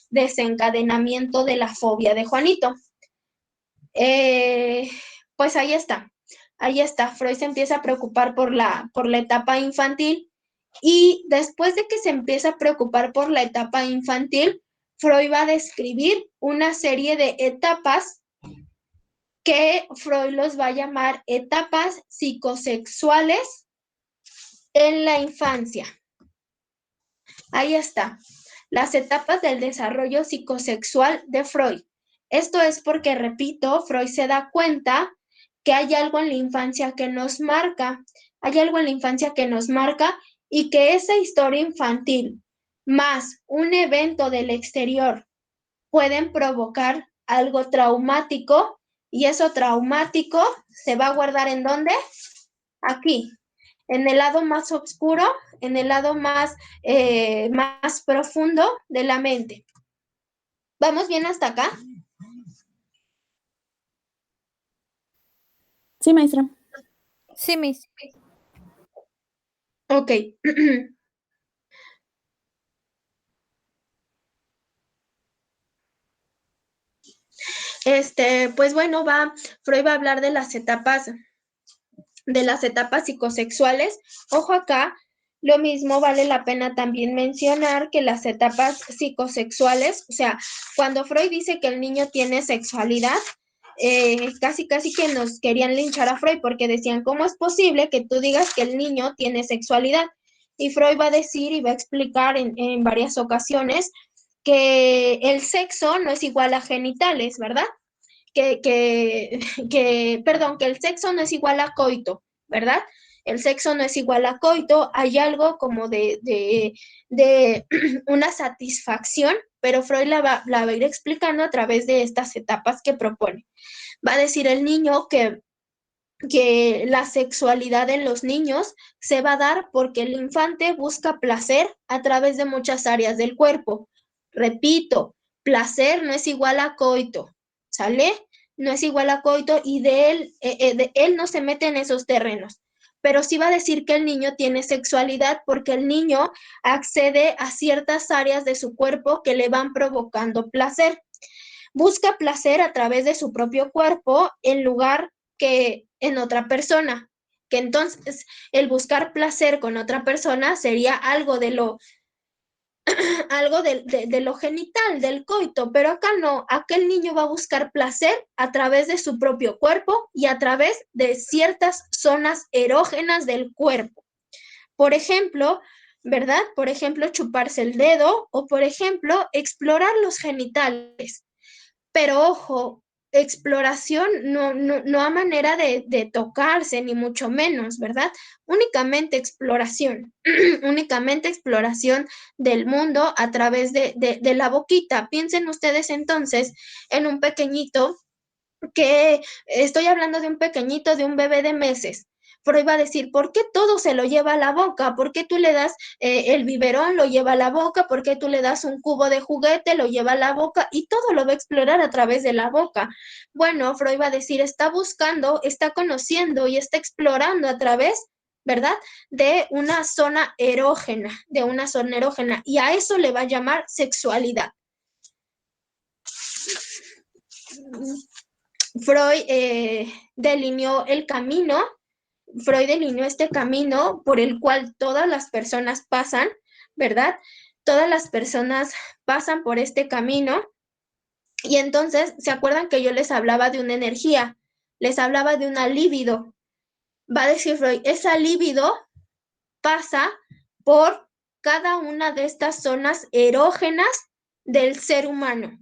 desencadenamiento de la fobia de Juanito. Pues ahí está, Freud se empieza a preocupar por la etapa infantil y después de que se empieza a preocupar por la etapa infantil, Freud va a describir una serie de etapas que Freud los va a llamar etapas psicosexuales en la infancia. Ahí está. Las etapas del desarrollo psicosexual de Freud. Esto es porque, repito, Freud se da cuenta que hay algo en la infancia que nos marca, hay algo en la infancia que nos marca y que esa historia infantil más un evento del exterior pueden provocar algo traumático y eso traumático se va a guardar ¿en dónde? Aquí, en el lado más oscuro, en el lado más profundo de la mente. ¿Vamos bien hasta acá? Sí, maestra. Sí, Miss. Ok. Pues bueno, Freud va a hablar de las etapas psicosexuales. Ojo acá, lo mismo vale la pena también mencionar que las etapas psicosexuales, o sea, cuando Freud dice que el niño tiene sexualidad, casi que nos querían linchar a Freud porque decían, ¿cómo es posible que tú digas que el niño tiene sexualidad? Y Freud va a decir y va a explicar en varias ocasiones que el sexo no es igual a genitales, ¿verdad? Perdón, que el sexo no es igual a coito, ¿verdad? El sexo no es igual a coito, hay algo como de una satisfacción, pero Freud la va a ir explicando a través de estas etapas que propone. Va a decir el niño que la sexualidad en los niños se va a dar porque el infante busca placer a través de muchas áreas del cuerpo. Repito, placer no es igual a coito, ¿sale? No es igual a coito y de él no se mete en esos terrenos. Pero sí va a decir que el niño tiene sexualidad porque el niño accede a ciertas áreas de su cuerpo que le van provocando placer. Busca placer a través de su propio cuerpo en lugar que en otra persona, que entonces el buscar placer con otra persona sería algo de lo genital, del coito, pero acá no, acá el niño va a buscar placer a través de su propio cuerpo y a través de ciertas zonas erógenas del cuerpo. Por ejemplo, ¿verdad? Por ejemplo, chuparse el dedo o, por ejemplo, explorar los genitales. Pero ojo, exploración no a manera de tocarse, ni mucho menos, ¿verdad? Únicamente exploración, únicamente exploración del mundo a través de la boquita. Piensen ustedes entonces en un pequeñito que estoy hablando de un pequeñito, de un bebé de meses. Freud va a decir, ¿por qué todo se lo lleva a la boca? ¿Por qué tú le das el biberón, lo lleva a la boca? ¿Por qué tú le das un cubo de juguete, lo lleva a la boca? Y todo lo va a explorar a través de la boca. Bueno, Freud va a decir, está buscando, está conociendo y está explorando a través, ¿verdad? De una zona erógena, y a eso le va a llamar sexualidad. Freud delineó este camino por el cual todas las personas pasan, ¿verdad? Todas las personas pasan por este camino y entonces, ¿se acuerdan que yo les hablaba de una energía? Les hablaba de una libido. Va a decir Freud, esa libido pasa por cada una de estas zonas erógenas del ser humano.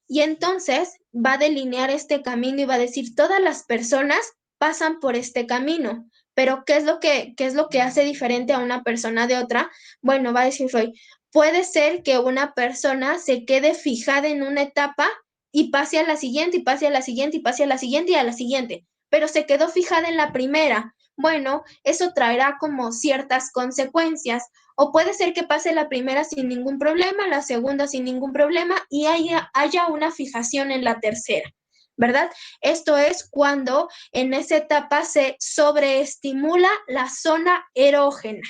Y entonces va a delinear este camino y va a decir, todas las personas pasan por este camino, pero ¿qué es lo que hace diferente a una persona de otra? Bueno, va a decir Freud, puede ser que una persona se quede fijada en una etapa y pase a la siguiente, y pase a la siguiente, y pase a la siguiente, y a la siguiente, pero se quedó fijada en la primera. Bueno, eso traerá como ciertas consecuencias. O puede ser que pase la primera sin ningún problema, la segunda sin ningún problema y haya una fijación en la tercera, ¿verdad? Esto es cuando en esa etapa se sobreestimula la zona erógena.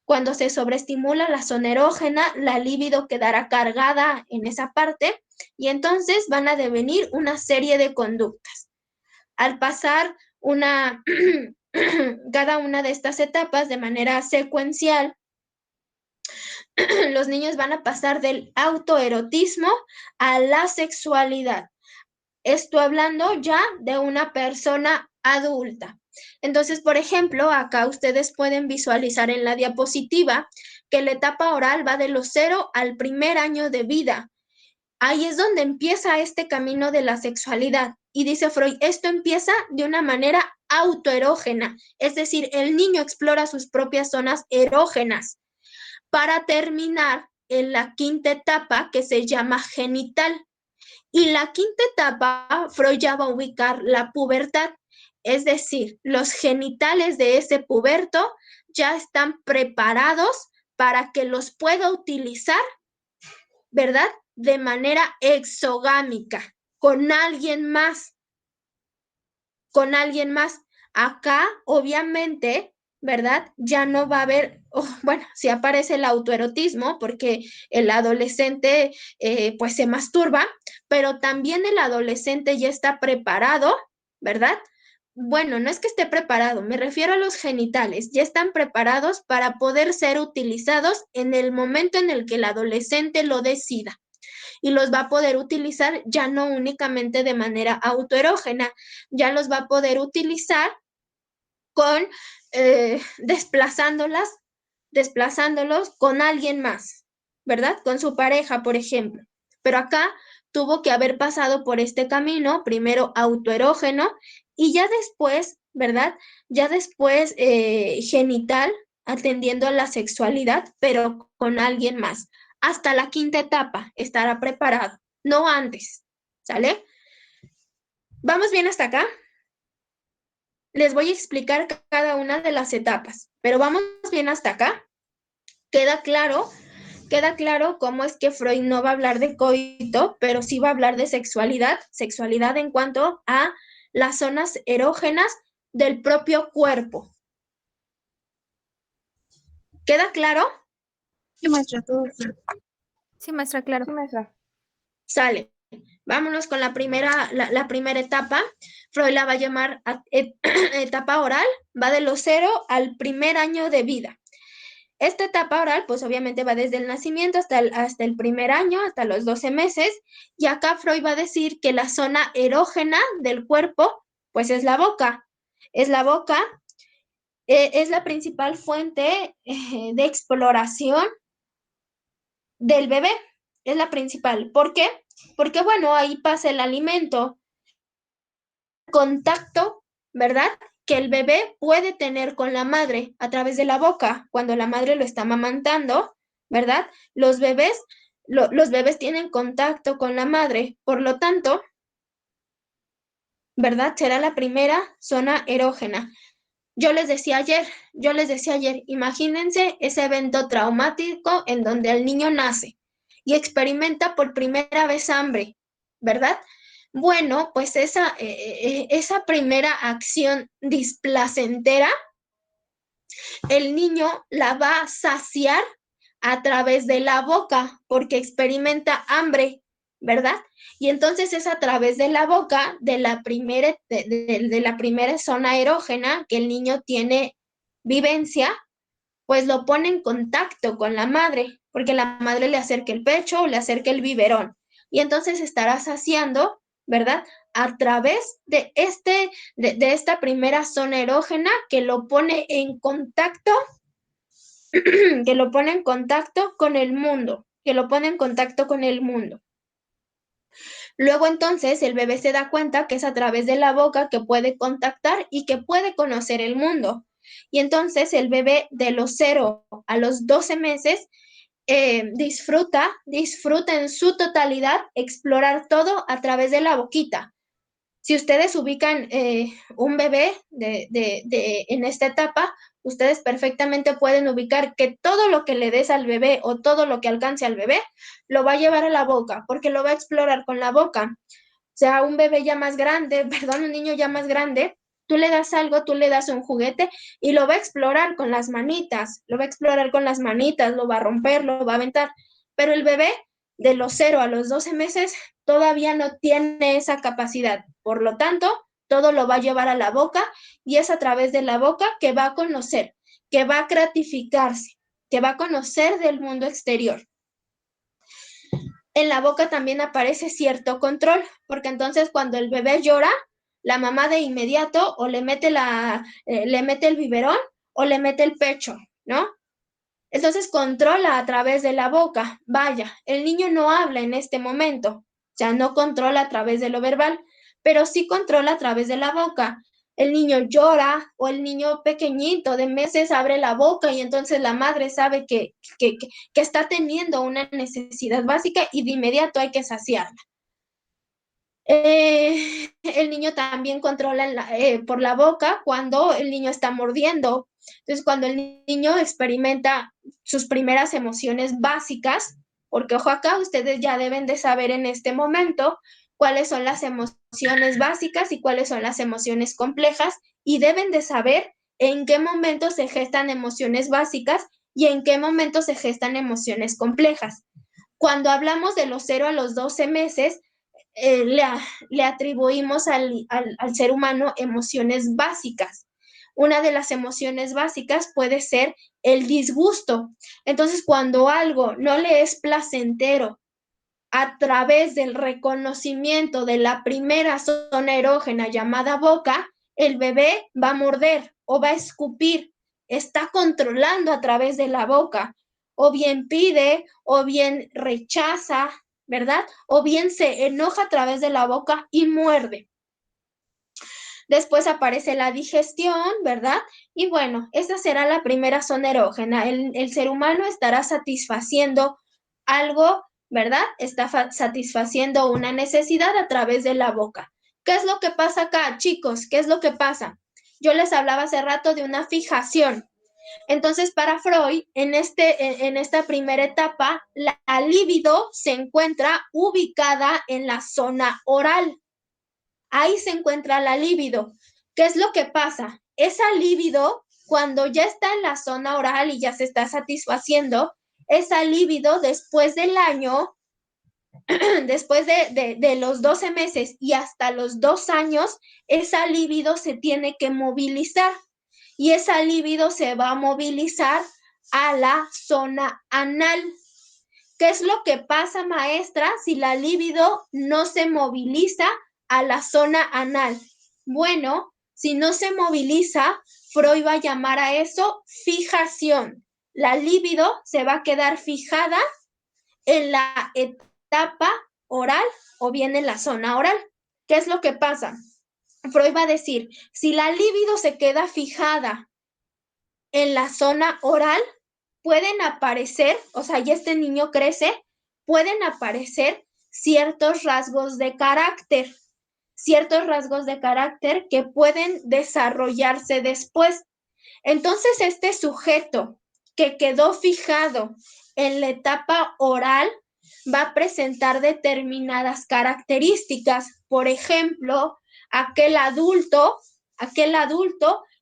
Cuando se sobreestimula la zona erógena, la libido quedará cargada en esa parte y entonces van a devenir una serie de conductas. Al pasar cada una de estas etapas de manera secuencial, los niños van a pasar del autoerotismo a la sexualidad. Esto hablando ya de una persona adulta. Entonces, por ejemplo, acá ustedes pueden visualizar en la diapositiva que la etapa oral va de los 0 al primer año de vida. Ahí es donde empieza este camino de la sexualidad. Y dice Freud, esto empieza de una manera autoerógena, es decir, el niño explora sus propias zonas erógenas para terminar en la quinta etapa que se llama genital. Y la quinta etapa, Freud ya va a ubicar la pubertad, es decir, los genitales de ese puberto ya están preparados para que los pueda utilizar, ¿verdad? De manera exogámica, con alguien más, con alguien más. Acá, obviamente, ¿verdad? Ya no va a haber, bueno, sí aparece el autoerotismo porque el adolescente pues se masturba, pero también el adolescente ya está preparado, ¿verdad? Bueno, no es que esté preparado, me refiero a los genitales, ya están preparados para poder ser utilizados en el momento en el que el adolescente lo decida y los va a poder utilizar ya no únicamente de manera autoerógena, ya los va a poder utilizar con desplazándolos con alguien más, ¿verdad? Con su pareja, por ejemplo. Pero acá tuvo que haber pasado por este camino, primero autoerógeno y ya después, ¿verdad? Ya después genital, atendiendo a la sexualidad, pero con alguien más. Hasta la quinta etapa estará preparado, no antes, ¿sale? ¿Vamos bien hasta acá? Les voy a explicar cada una de las etapas, pero vamos bien hasta acá. ¿Queda claro? Queda claro cómo es que Freud no va a hablar de coito, pero sí va a hablar de sexualidad, sexualidad en cuanto a las zonas erógenas del propio cuerpo. ¿Queda claro? Sí, maestra, todo bien. Sí, maestra, claro. Sí, maestra. Sale. Vámonos con la primera etapa. Freud la va a llamar etapa oral, va de los 0 al primer año de vida. Esta etapa oral, pues obviamente va desde el nacimiento hasta el primer año, hasta los 12 meses, y acá Freud va a decir que la zona erógena del cuerpo, pues es la boca. Es la boca, es la principal fuente de exploración del bebé, es la principal. ¿Por qué? Porque, bueno, ahí pasa el alimento, contacto, ¿verdad? Que el bebé puede tener con la madre a través de la boca cuando la madre lo está amamantando, ¿verdad? Los bebés tienen contacto con la madre, por lo tanto, ¿verdad? Será la primera zona erógena. Yo les decía ayer, imagínense ese evento traumático en donde el niño nace y experimenta por primera vez hambre, ¿verdad? Bueno, pues esa primera acción displacentera, el niño la va a saciar a través de la boca porque experimenta hambre, ¿verdad? Y entonces es a través de la boca de la primera zona erógena que el niño tiene vivencia, pues lo pone en contacto con la madre, porque la madre le acerca el pecho o le acerca el biberón. Y entonces estará saciando, ¿verdad? A través de esta primera zona erógena que lo pone en contacto, que lo pone en contacto con el mundo, que lo pone en contacto con el mundo. Luego entonces el bebé se da cuenta que es a través de la boca que puede contactar y que puede conocer el mundo. Y entonces el bebé de los 0 a los 12 meses disfruta en su totalidad explorar todo a través de la boquita. Si ustedes ubican un bebé en esta etapa, ustedes perfectamente pueden ubicar que todo lo que le des al bebé o todo lo que alcance al bebé lo va a llevar a la boca, porque lo va a explorar con la boca. O sea, un bebé ya más grande, perdón, un niño ya más grande, tú le das algo, tú le das un juguete y lo va a explorar con las manitas, lo va a explorar con las manitas, lo va a romper, lo va a aventar. Pero el bebé de los 0 a los 12 meses todavía no tiene esa capacidad. Por lo tanto, todo lo va a llevar a la boca y es a través de la boca que va a conocer, que va a gratificarse, que va a conocer del mundo exterior. En la boca también aparece cierto control, porque entonces cuando el bebé llora, la mamá de inmediato o le mete el biberón o le mete el pecho, ¿no? Entonces controla a través de la boca. Vaya, el niño no habla en este momento, o sea, no controla a través de lo verbal, pero sí controla a través de la boca. El niño llora o el niño pequeñito de meses abre la boca y entonces la madre sabe que está teniendo una necesidad básica y de inmediato hay que saciarla. El niño también controla por la boca cuando el niño está mordiendo. Entonces, cuando el niño experimenta sus primeras emociones básicas, porque ojo acá, ustedes ya deben de saber en este momento cuáles son las emociones básicas y cuáles son las emociones complejas y deben de saber en qué momento se gestan emociones básicas y en qué momento se gestan emociones complejas. Cuando hablamos de los 0 a los 12 meses, le atribuimos al ser humano emociones básicas. Una de las emociones básicas puede ser el disgusto. Entonces, cuando algo no le es placentero a través del reconocimiento de la primera zona erógena llamada boca, el bebé va a morder o va a escupir. Está controlando a través de la boca. O bien pide, o bien rechaza, ¿verdad? O bien se enoja a través de la boca y muerde. Después aparece la digestión, ¿verdad? Y bueno, esa será la primera zona erógena. El ser humano estará satisfaciendo algo, ¿verdad? Está satisfaciendo una necesidad a través de la boca. ¿Qué es lo que pasa acá, chicos? ¿Qué es lo que pasa? Yo les hablaba hace rato de una fijación. Entonces, para Freud, en esta primera etapa, la libido se encuentra ubicada en la zona oral. Ahí se encuentra la libido. ¿Qué es lo que pasa? Esa libido, cuando ya está en la zona oral y ya se está satisfaciendo, esa libido después del año, después de los 12 meses y hasta los 2 años, esa libido se tiene que movilizar y esa libido se va a movilizar a la zona anal. ¿Qué es lo que pasa, maestra, si la libido no se moviliza a la zona anal? Bueno, si no se moviliza, Freud va a llamar a eso fijación. La libido se va a quedar fijada en la etapa oral o bien en la zona oral. ¿Qué es lo que pasa? Freud va a decir, si la libido se queda fijada en la zona oral, pueden aparecer, o sea, ya este niño crece, pueden aparecer ciertos rasgos de carácter que pueden desarrollarse después. Entonces, este sujeto que quedó fijado en la etapa oral va a presentar determinadas características. Por ejemplo, aquel adulto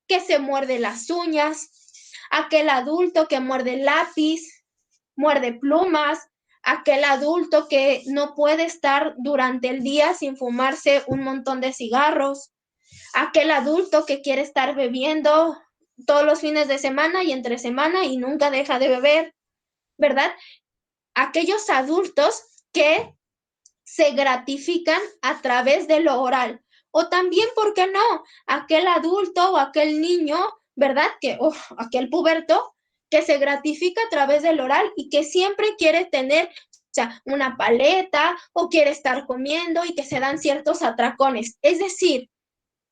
que se muerde las uñas, aquel adulto que muerde lápiz, muerde plumas, aquel adulto que no puede estar durante el día sin fumarse un montón de cigarros, aquel adulto que quiere estar bebiendo todos los fines de semana y entre semana y nunca deja de beber, ¿verdad? Aquellos adultos que se gratifican a través de lo oral. O también, ¿por qué no? Aquel adulto o aquel niño, ¿verdad? Aquel puberto que se gratifica a través del oral y que siempre quiere tener, o sea, una paleta o quiere estar comiendo y que se dan ciertos atracones. Es decir,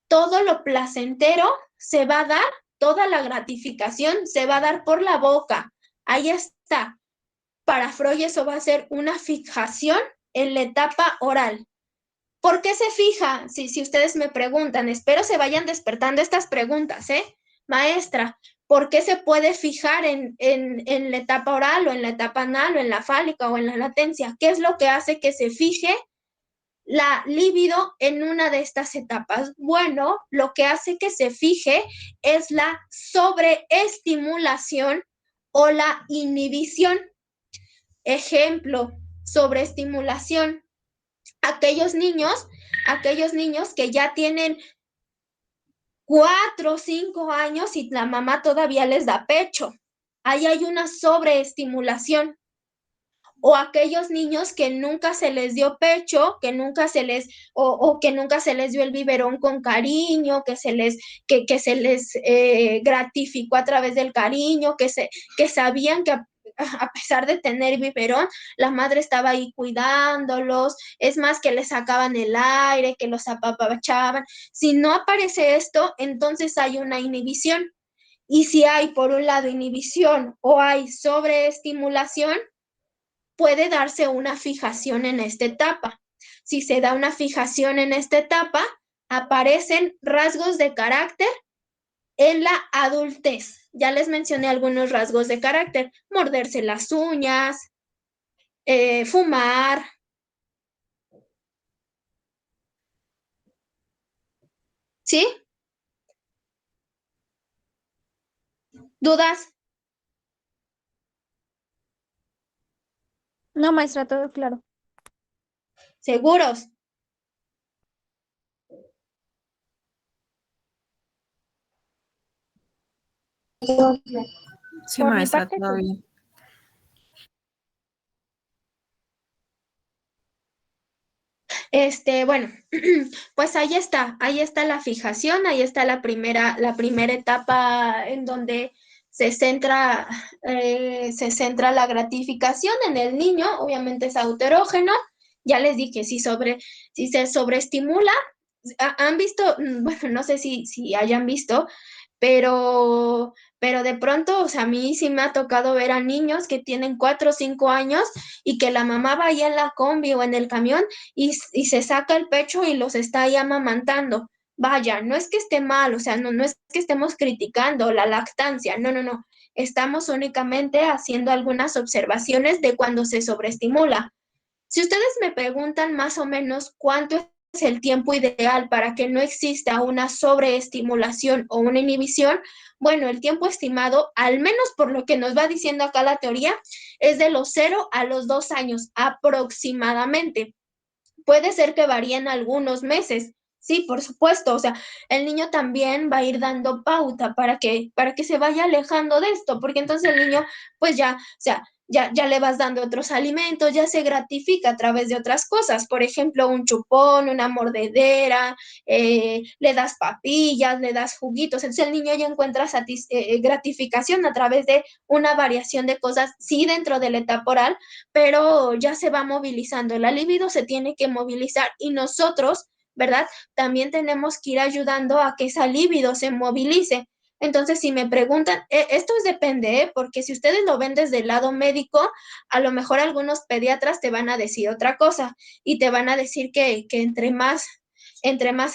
todo lo placentero se va a dar, toda la gratificación se va a dar por la boca. Ahí está. Para Freud eso va a ser una fijación en la etapa oral. ¿Por qué se fija? Si ustedes me preguntan, espero se vayan despertando estas preguntas, Maestra, ¿por qué se puede fijar en la etapa oral o en la etapa anal o en la fálica o en la latencia? ¿Qué es lo que hace que se fije la libido en una de estas etapas? Bueno, lo que hace que se fije es la sobreestimulación o la inhibición. Ejemplo, sobreestimulación. Aquellos niños que ya tienen 4 o 5 años y la mamá todavía les da pecho. Ahí hay una sobreestimulación. o aquellos niños que nunca se les dio pecho, que nunca se les, o que nunca se les dio el biberón con cariño, que se les gratificó a través del cariño, que sabían que a pesar de tener biberón, la madre estaba ahí cuidándolos, es más que les sacaban el aire, que los apapachaban. Si no aparece esto, entonces hay una inhibición. Y si hay, por un lado, inhibición o hay sobreestimulación, puede darse una fijación en esta etapa. Si se da una fijación en esta etapa, aparecen rasgos de carácter en la adultez. Ya les mencioné algunos rasgos de carácter: morderse las uñas, fumar. ¿Sí? ¿Dudas? No, maestra, todo claro. ¿Seguros? Sí, Por mi maestra, parte, todo sí. bien. Bueno, pues ahí está la fijación, ahí está la primera etapa en donde se centra la gratificación en el niño. Obviamente es autoerógeno. Ya les dije, si se sobreestimula, han visto, bueno, no sé si hayan visto, pero de pronto, o sea, a mí sí me ha tocado ver a niños que tienen 4 o 5 años y que la mamá va ahí en la combi o en el camión y se saca el pecho y los está ahí amamantando. Vaya, no es que esté mal, o sea, no es que estemos criticando la lactancia, no, no, no. Estamos únicamente haciendo algunas observaciones de cuando se sobreestimula. Si ustedes me preguntan más o menos cuánto es el tiempo ideal para que no exista una sobreestimulación o una inhibición, bueno, el tiempo estimado, al menos por lo que nos va diciendo acá la teoría, es de los 0 a los 2 años aproximadamente. Puede ser que varíen algunos meses. Sí, por supuesto, o sea, el niño también va a ir dando pauta para que se vaya alejando de esto, porque entonces el niño, pues ya, o sea, ya le vas dando otros alimentos, ya se gratifica a través de otras cosas, por ejemplo, un chupón, una mordedera, le das papillas, le das juguitos, entonces el niño ya encuentra gratificación a través de una variación de cosas, sí, dentro de la etapa oral, pero ya se va movilizando. La libido se tiene que movilizar y nosotros, ¿verdad? También tenemos que ir ayudando a que esa libido se movilice. Entonces, si me preguntan, esto depende, porque si ustedes lo ven desde el lado médico, a lo mejor algunos pediatras te van a decir otra cosa y te van a decir que entre más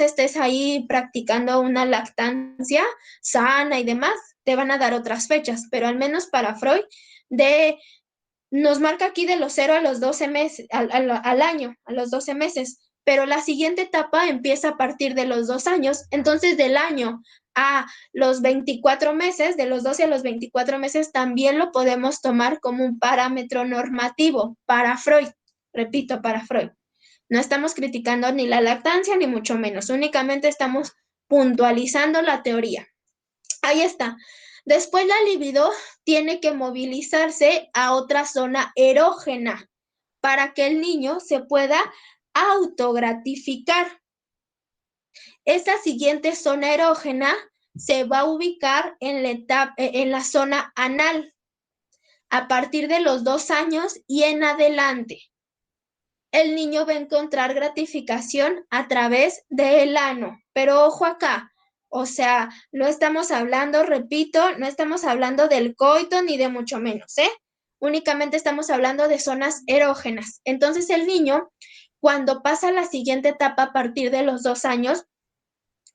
estés ahí practicando una lactancia sana y demás, te van a dar otras fechas, pero al menos para Freud, nos marca aquí de los 0 a los 12 meses, al año, a los 12 meses, pero la siguiente etapa empieza a partir de los 2 años. Entonces, del año a los 24 meses, de los 12 a los 24 meses, también lo podemos tomar como un parámetro normativo para Freud. Repito, para Freud. No estamos criticando ni la lactancia, ni mucho menos, únicamente estamos puntualizando la teoría. Ahí está. Después la libido tiene que movilizarse a otra zona erógena para que el niño se pueda autogratificar. Esa siguiente zona erógena se va a ubicar en la zona anal a partir de los 2 años y en adelante. El niño va a encontrar gratificación a través del ano, pero ojo acá, o sea, no estamos hablando, repito, no estamos hablando del coito ni de mucho menos, ¿eh? Únicamente estamos hablando de zonas erógenas. Entonces el niño, cuando pasa la siguiente etapa a partir de los 2 años,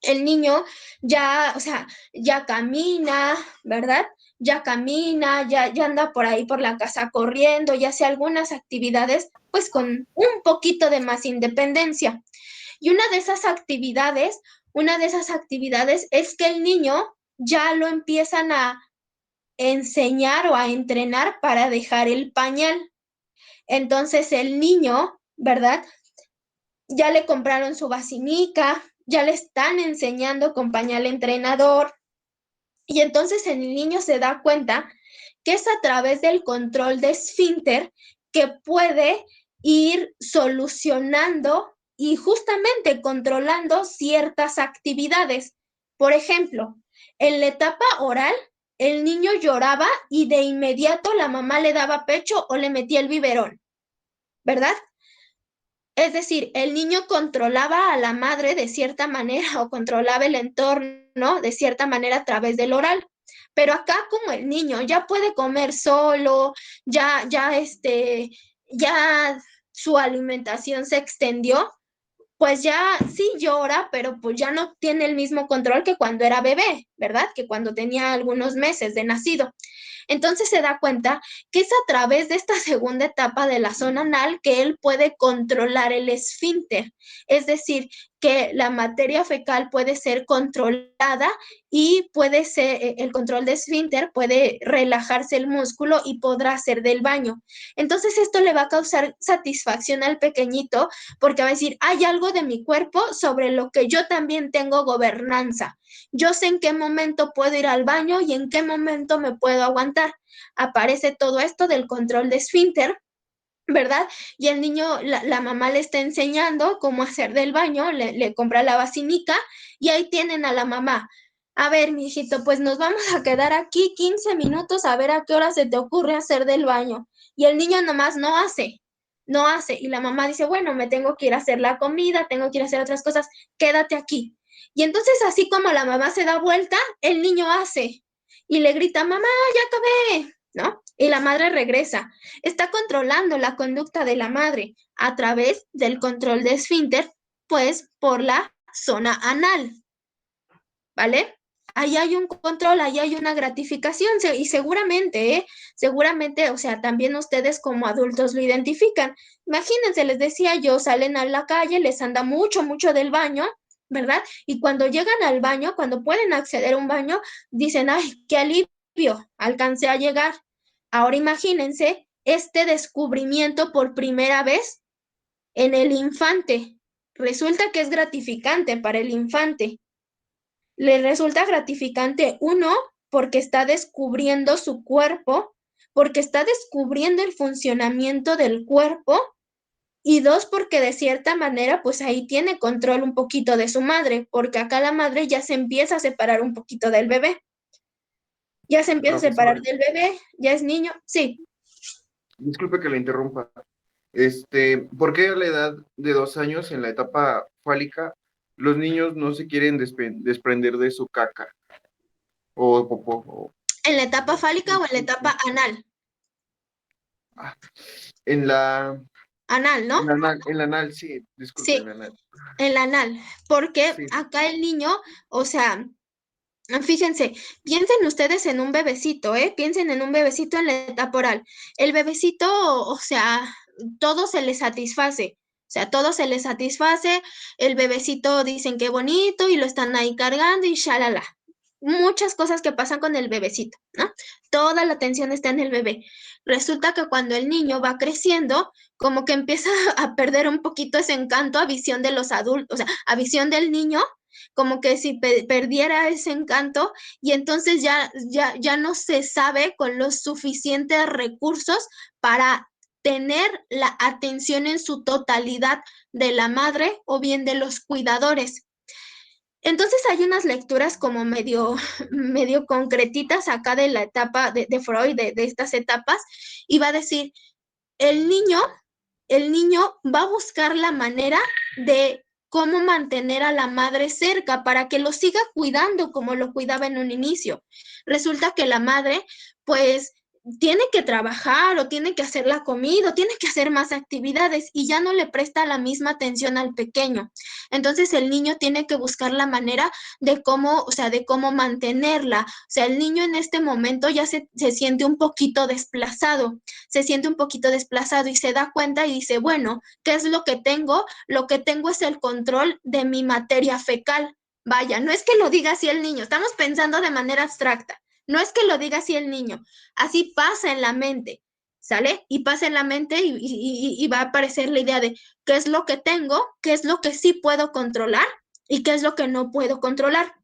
el niño ya, o sea, ya camina, ¿verdad? Ya camina, ya anda por ahí por la casa corriendo, ya hace algunas actividades, pues con un poquito de más independencia. Y una de esas actividades es que el niño ya lo empiezan a enseñar o a entrenar para dejar el pañal. Entonces el niño, ¿verdad? Ya le compraron su vacinica, ya le están enseñando con pañal entrenador, y entonces el niño se da cuenta que es a través del control de esfínter que puede ir solucionando y justamente controlando ciertas actividades. Por ejemplo, en la etapa oral, el niño lloraba y de inmediato la mamá le daba pecho o le metía el biberón, ¿verdad? Es decir, el niño controlaba a la madre de cierta manera o controlaba el entorno de cierta manera a través del oral. Pero acá como el niño ya puede comer solo, ya su alimentación se extendió, pues ya sí llora, pero pues ya no tiene el mismo control que cuando era bebé, ¿verdad? Que cuando tenía algunos meses de nacido. Entonces se da cuenta que es a través de esta segunda etapa de la zona anal que él puede controlar el esfínter, es decir, que la materia fecal puede ser controlada y puede ser, el control de esfínter puede relajarse el músculo y podrá hacer del baño. Entonces esto le va a causar satisfacción al pequeñito porque va a decir, hay algo de mi cuerpo sobre lo que yo también tengo gobernanza. Yo sé en qué momento puedo ir al baño y en qué momento me puedo aguantar. Aparece todo esto del control de esfínter, ¿verdad? Y el niño, la mamá le está enseñando cómo hacer del baño, le compra la vacinica y ahí tienen a la mamá. A ver, mijito, pues nos vamos a quedar aquí 15 minutos a ver a qué hora se te ocurre hacer del baño. Y el niño nomás no hace. Y la mamá dice, bueno, me tengo que ir a hacer la comida, tengo que ir a hacer otras cosas, quédate aquí. Y entonces así como la mamá se da vuelta, el niño hace y le grita, mamá, ya acabé, ¿no? Y la madre regresa. Está controlando la conducta de la madre a través del control de esfínter, pues por la zona anal, ¿vale? Ahí hay un control, ahí hay una gratificación y seguramente, o sea, también ustedes como adultos lo identifican. Imagínense, les decía yo, salen a la calle, les anda mucho, mucho del baño, ¿verdad? Y cuando llegan al baño, cuando pueden acceder a un baño, dicen, ay, qué alivio, alcancé a llegar. Ahora imagínense este descubrimiento por primera vez en el infante. Resulta que es gratificante para el infante. Le resulta gratificante, uno, porque está descubriendo su cuerpo, porque está descubriendo el funcionamiento del cuerpo, y dos, porque de cierta manera, pues ahí tiene control un poquito de su madre, porque acá la madre ya se empieza a separar un poquito del bebé. Ya se empieza a separar Profesora, del bebé, ya es niño, sí. disculpe que le interrumpa. ¿Por qué a la edad de 2 años, en la etapa fálica, los niños no se quieren desprender de su caca o popó? ¿En la etapa fálica o en la etapa anal? En la, Anal, ¿no? en la anal, sí, disculpe, en Sí, la anal. en la anal, porque Sí, acá el niño, o sea, fíjense, piensen ustedes en un bebecito, ¿eh? Piensen en un bebecito en la etapa oral. El bebecito, o sea, todo se le satisface. O sea, todo se le satisface. El bebecito dicen qué bonito y lo están ahí cargando y shalala. Muchas cosas que pasan con el bebecito, ¿no? Toda la atención está en el bebé. Resulta que cuando el niño va creciendo, como que empieza a perder un poquito ese encanto a visión de los adultos, o sea, a visión del niño como que si perdiera ese encanto y entonces ya no se sabe con los suficientes recursos para tener la atención en su totalidad de la madre o bien de los cuidadores. Entonces hay unas lecturas como medio, medio concretitas acá de la etapa de Freud, de estas etapas, y va a decir, el niño, el niño va a buscar la manera de cómo mantener a la madre cerca para que lo siga cuidando como lo cuidaba en un inicio. Resulta que la madre, pues, tiene que trabajar o tiene que hacer la comida o tiene que hacer más actividades y ya no le presta la misma atención al pequeño. Entonces el niño tiene que buscar la manera de cómo, o sea, de cómo mantenerla. O sea, el niño en este momento ya se siente un poquito desplazado, y se da cuenta y dice, bueno, ¿qué es lo que tengo? Lo que tengo es el control de mi materia fecal. Vaya, no es que lo diga así el niño, estamos pensando de manera abstracta. No es que lo diga así el niño, así pasa en la mente, ¿sale? Y pasa en la mente y va a aparecer la idea de qué es lo que tengo, qué es lo que sí puedo controlar y qué es lo que no puedo controlar.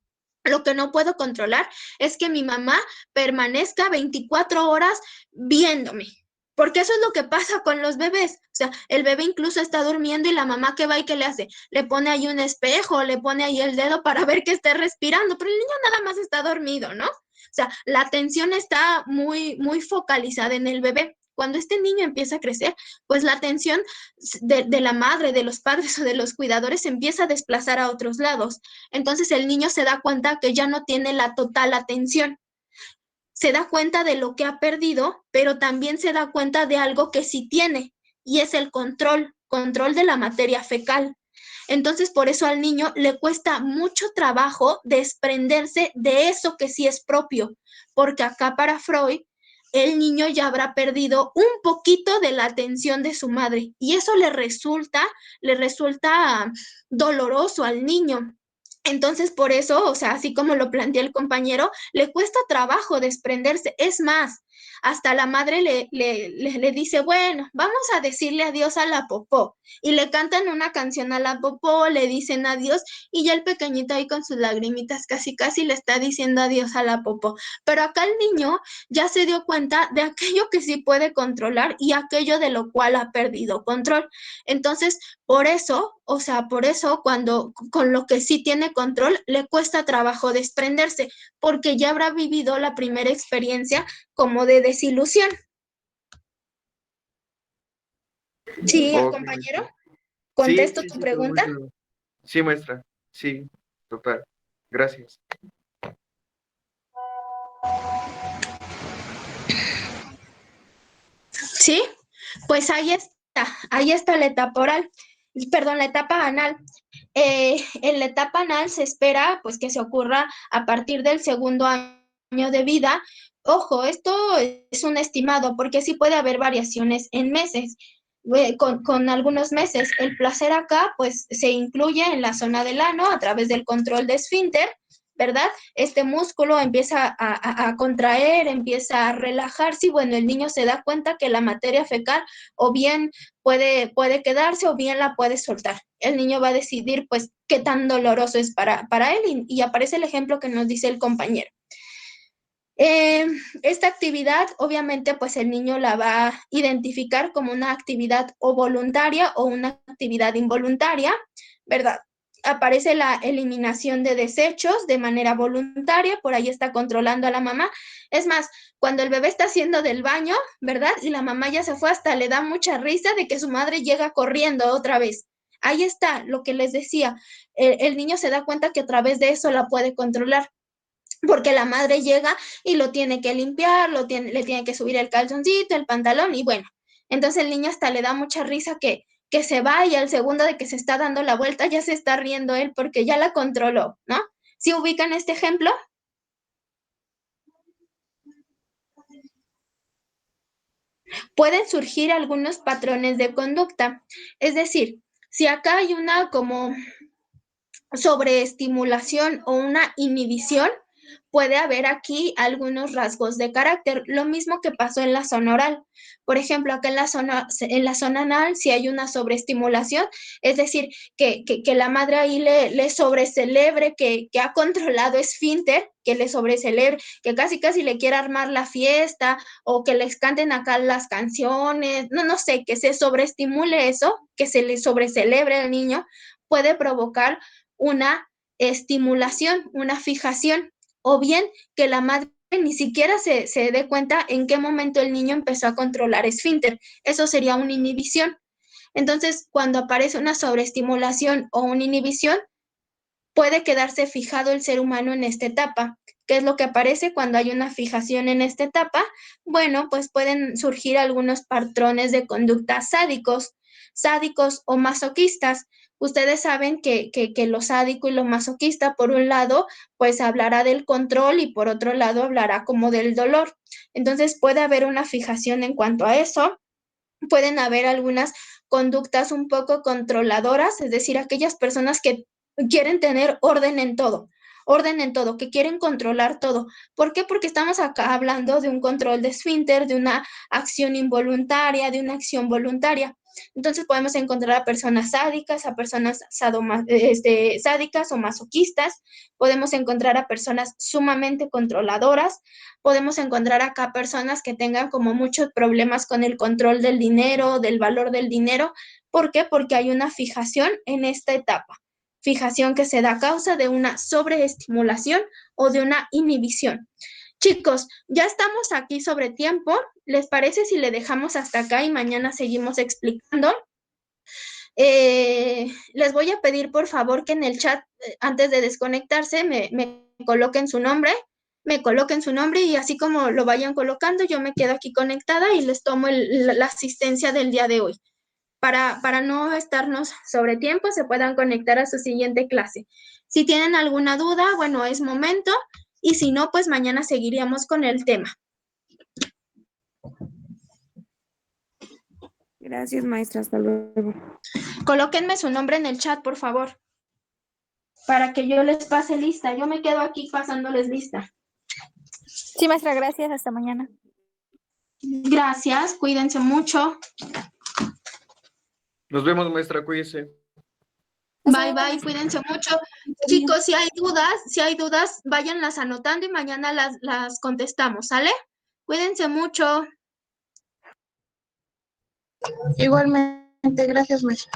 Lo que no puedo controlar es que mi mamá permanezca 24 horas viéndome, Porque eso es lo que pasa con los bebés. O sea, el bebé incluso está durmiendo y la mamá ¿qué va y qué le hace? Le pone ahí un espejo, le pone ahí el dedo para ver que esté respirando, pero el niño nada más está dormido, ¿no? O sea, la atención está muy focalizada en el bebé. Cuando este niño empieza a crecer, pues la atención de la madre, de los padres o de los cuidadores empieza a desplazar a otros lados. Entonces el niño se da cuenta que ya no tiene la total atención, se da cuenta de lo que ha perdido, pero también se da cuenta de algo que sí tiene, y es el control de la materia fecal. Entonces, por eso al niño le cuesta mucho trabajo desprenderse de eso que sí es propio, porque acá para Freud, el niño ya habrá perdido un poquito de la atención de su madre, y eso le resulta doloroso al niño. Entonces, por eso, o sea, así como lo plantea el compañero, le cuesta trabajo desprenderse. Es más, hasta la madre le dice, bueno, vamos a decirle adiós a la popó. Y le cantan una canción a la popó, le dicen adiós, y ya el pequeñito ahí con sus lagrimitas casi le está diciendo adiós a la popó. Pero acá el niño ya se dio cuenta de aquello que sí puede controlar y aquello de lo cual ha perdido control. Entonces, por eso, o sea, por eso cuando con lo que sí tiene control le cuesta trabajo desprenderse, porque ya habrá vivido la primera experiencia como de desilusión. Sí, Ok, compañero, maestra. Sí, ¿contesto sí, tu sí, quedó muy pregunta? claro. Sí, maestra. Sí, total. Gracias. Sí, pues ahí está la etapa oral, perdón, la etapa anal. En la etapa anal se espera pues que se ocurra a partir del segundo año de vida. Ojo, esto es un estimado porque sí puede haber variaciones en meses. Con algunos meses. El placer acá pues se incluye en la zona del ano a través del control de esfínter, ¿verdad? Este músculo empieza a contraer, empieza a relajarse y bueno, el niño se da cuenta que la materia fecal o bien puede quedarse o bien la puede soltar. El niño va a decidir pues qué tan doloroso es para él y aparece el ejemplo que nos dice el compañero. Esta actividad, obviamente, pues el niño la va a identificar como una actividad o voluntaria o una actividad involuntaria, ¿verdad? Aparece la eliminación de desechos de manera voluntaria, por ahí está controlando a la mamá. Es más, cuando el bebé está haciendo del baño, ¿verdad? Y la mamá ya se fue, hasta le da mucha risa de que su madre llega corriendo otra vez. Ahí está lo que les decía. El niño se da cuenta que a través de eso la puede controlar porque la madre llega y lo tiene que limpiar, le tiene que subir el calzoncito, el pantalón y bueno, entonces el niño hasta le da mucha risa que se va y al segundo de que se está dando la vuelta ya se está riendo él porque ya la controló, ¿no? ¿Sí ubican este ejemplo? Pueden surgir algunos patrones de conducta, es decir, si acá hay una como sobreestimulación o una inhibición, puede haber aquí algunos rasgos de carácter, lo mismo que pasó en la zona oral. Por ejemplo, acá en la zona anal, si hay una sobreestimulación, es decir, que la madre ahí le sobrecelebre, que ha controlado esfínter, que le sobrecelebre, que casi le quiera armar la fiesta, o que les canten acá las canciones, no sé, que se sobreestimule eso, que se le sobrecelebre al niño, puede provocar una estimulación, una fijación, o bien que la madre ni siquiera se dé cuenta en qué momento el niño empezó a controlar esfínter. Eso sería una inhibición. Entonces, cuando aparece una sobreestimulación o una inhibición, puede quedarse fijado el ser humano en esta etapa. ¿Qué es lo que aparece cuando hay una fijación en esta etapa? Bueno, pues pueden surgir algunos patrones de conducta sádicos o masoquistas. Ustedes saben que lo sádico y lo masoquista, por un lado, pues hablará del control y por otro lado hablará como del dolor. Entonces puede haber una fijación en cuanto a eso. Pueden haber algunas conductas un poco controladoras, es decir, aquellas personas que quieren tener orden en todo, que quieren controlar todo. ¿Por qué? Porque estamos acá hablando de un control de esfínter, de una acción involuntaria, de una acción voluntaria. Entonces podemos encontrar a personas sádicas, a personas sádicas o masoquistas, podemos encontrar a personas sumamente controladoras, podemos encontrar acá personas que tengan como muchos problemas con el control del dinero, del valor del dinero. ¿Por qué? Porque hay una fijación en esta etapa. Fijación que se da a causa de una sobreestimulación o de una inhibición. Chicos, ya estamos aquí sobre tiempo. ¿Les parece si le dejamos hasta acá y mañana seguimos explicando? Les voy a pedir por favor que en el chat, antes de desconectarse, me coloquen su nombre, y así como lo vayan colocando, yo me quedo aquí conectada y les tomo la asistencia del día de hoy. Para no estarnos sobre tiempo, se puedan conectar a su siguiente clase. Si tienen alguna duda, bueno, es momento, y si no, pues mañana seguiríamos con el tema. Gracias, maestra. Hasta luego. Colóquenme su nombre en el chat, por favor, para que yo les pase lista. Yo me quedo aquí pasándoles lista. Sí, maestra, gracias. Hasta mañana. Gracias, cuídense mucho. Nos vemos, maestra, cuídese. Bye, bye, cuídense mucho. Chicos, si hay dudas, váyanlas anotando y mañana las contestamos, ¿sale? Cuídense mucho. Igualmente, gracias, maestra.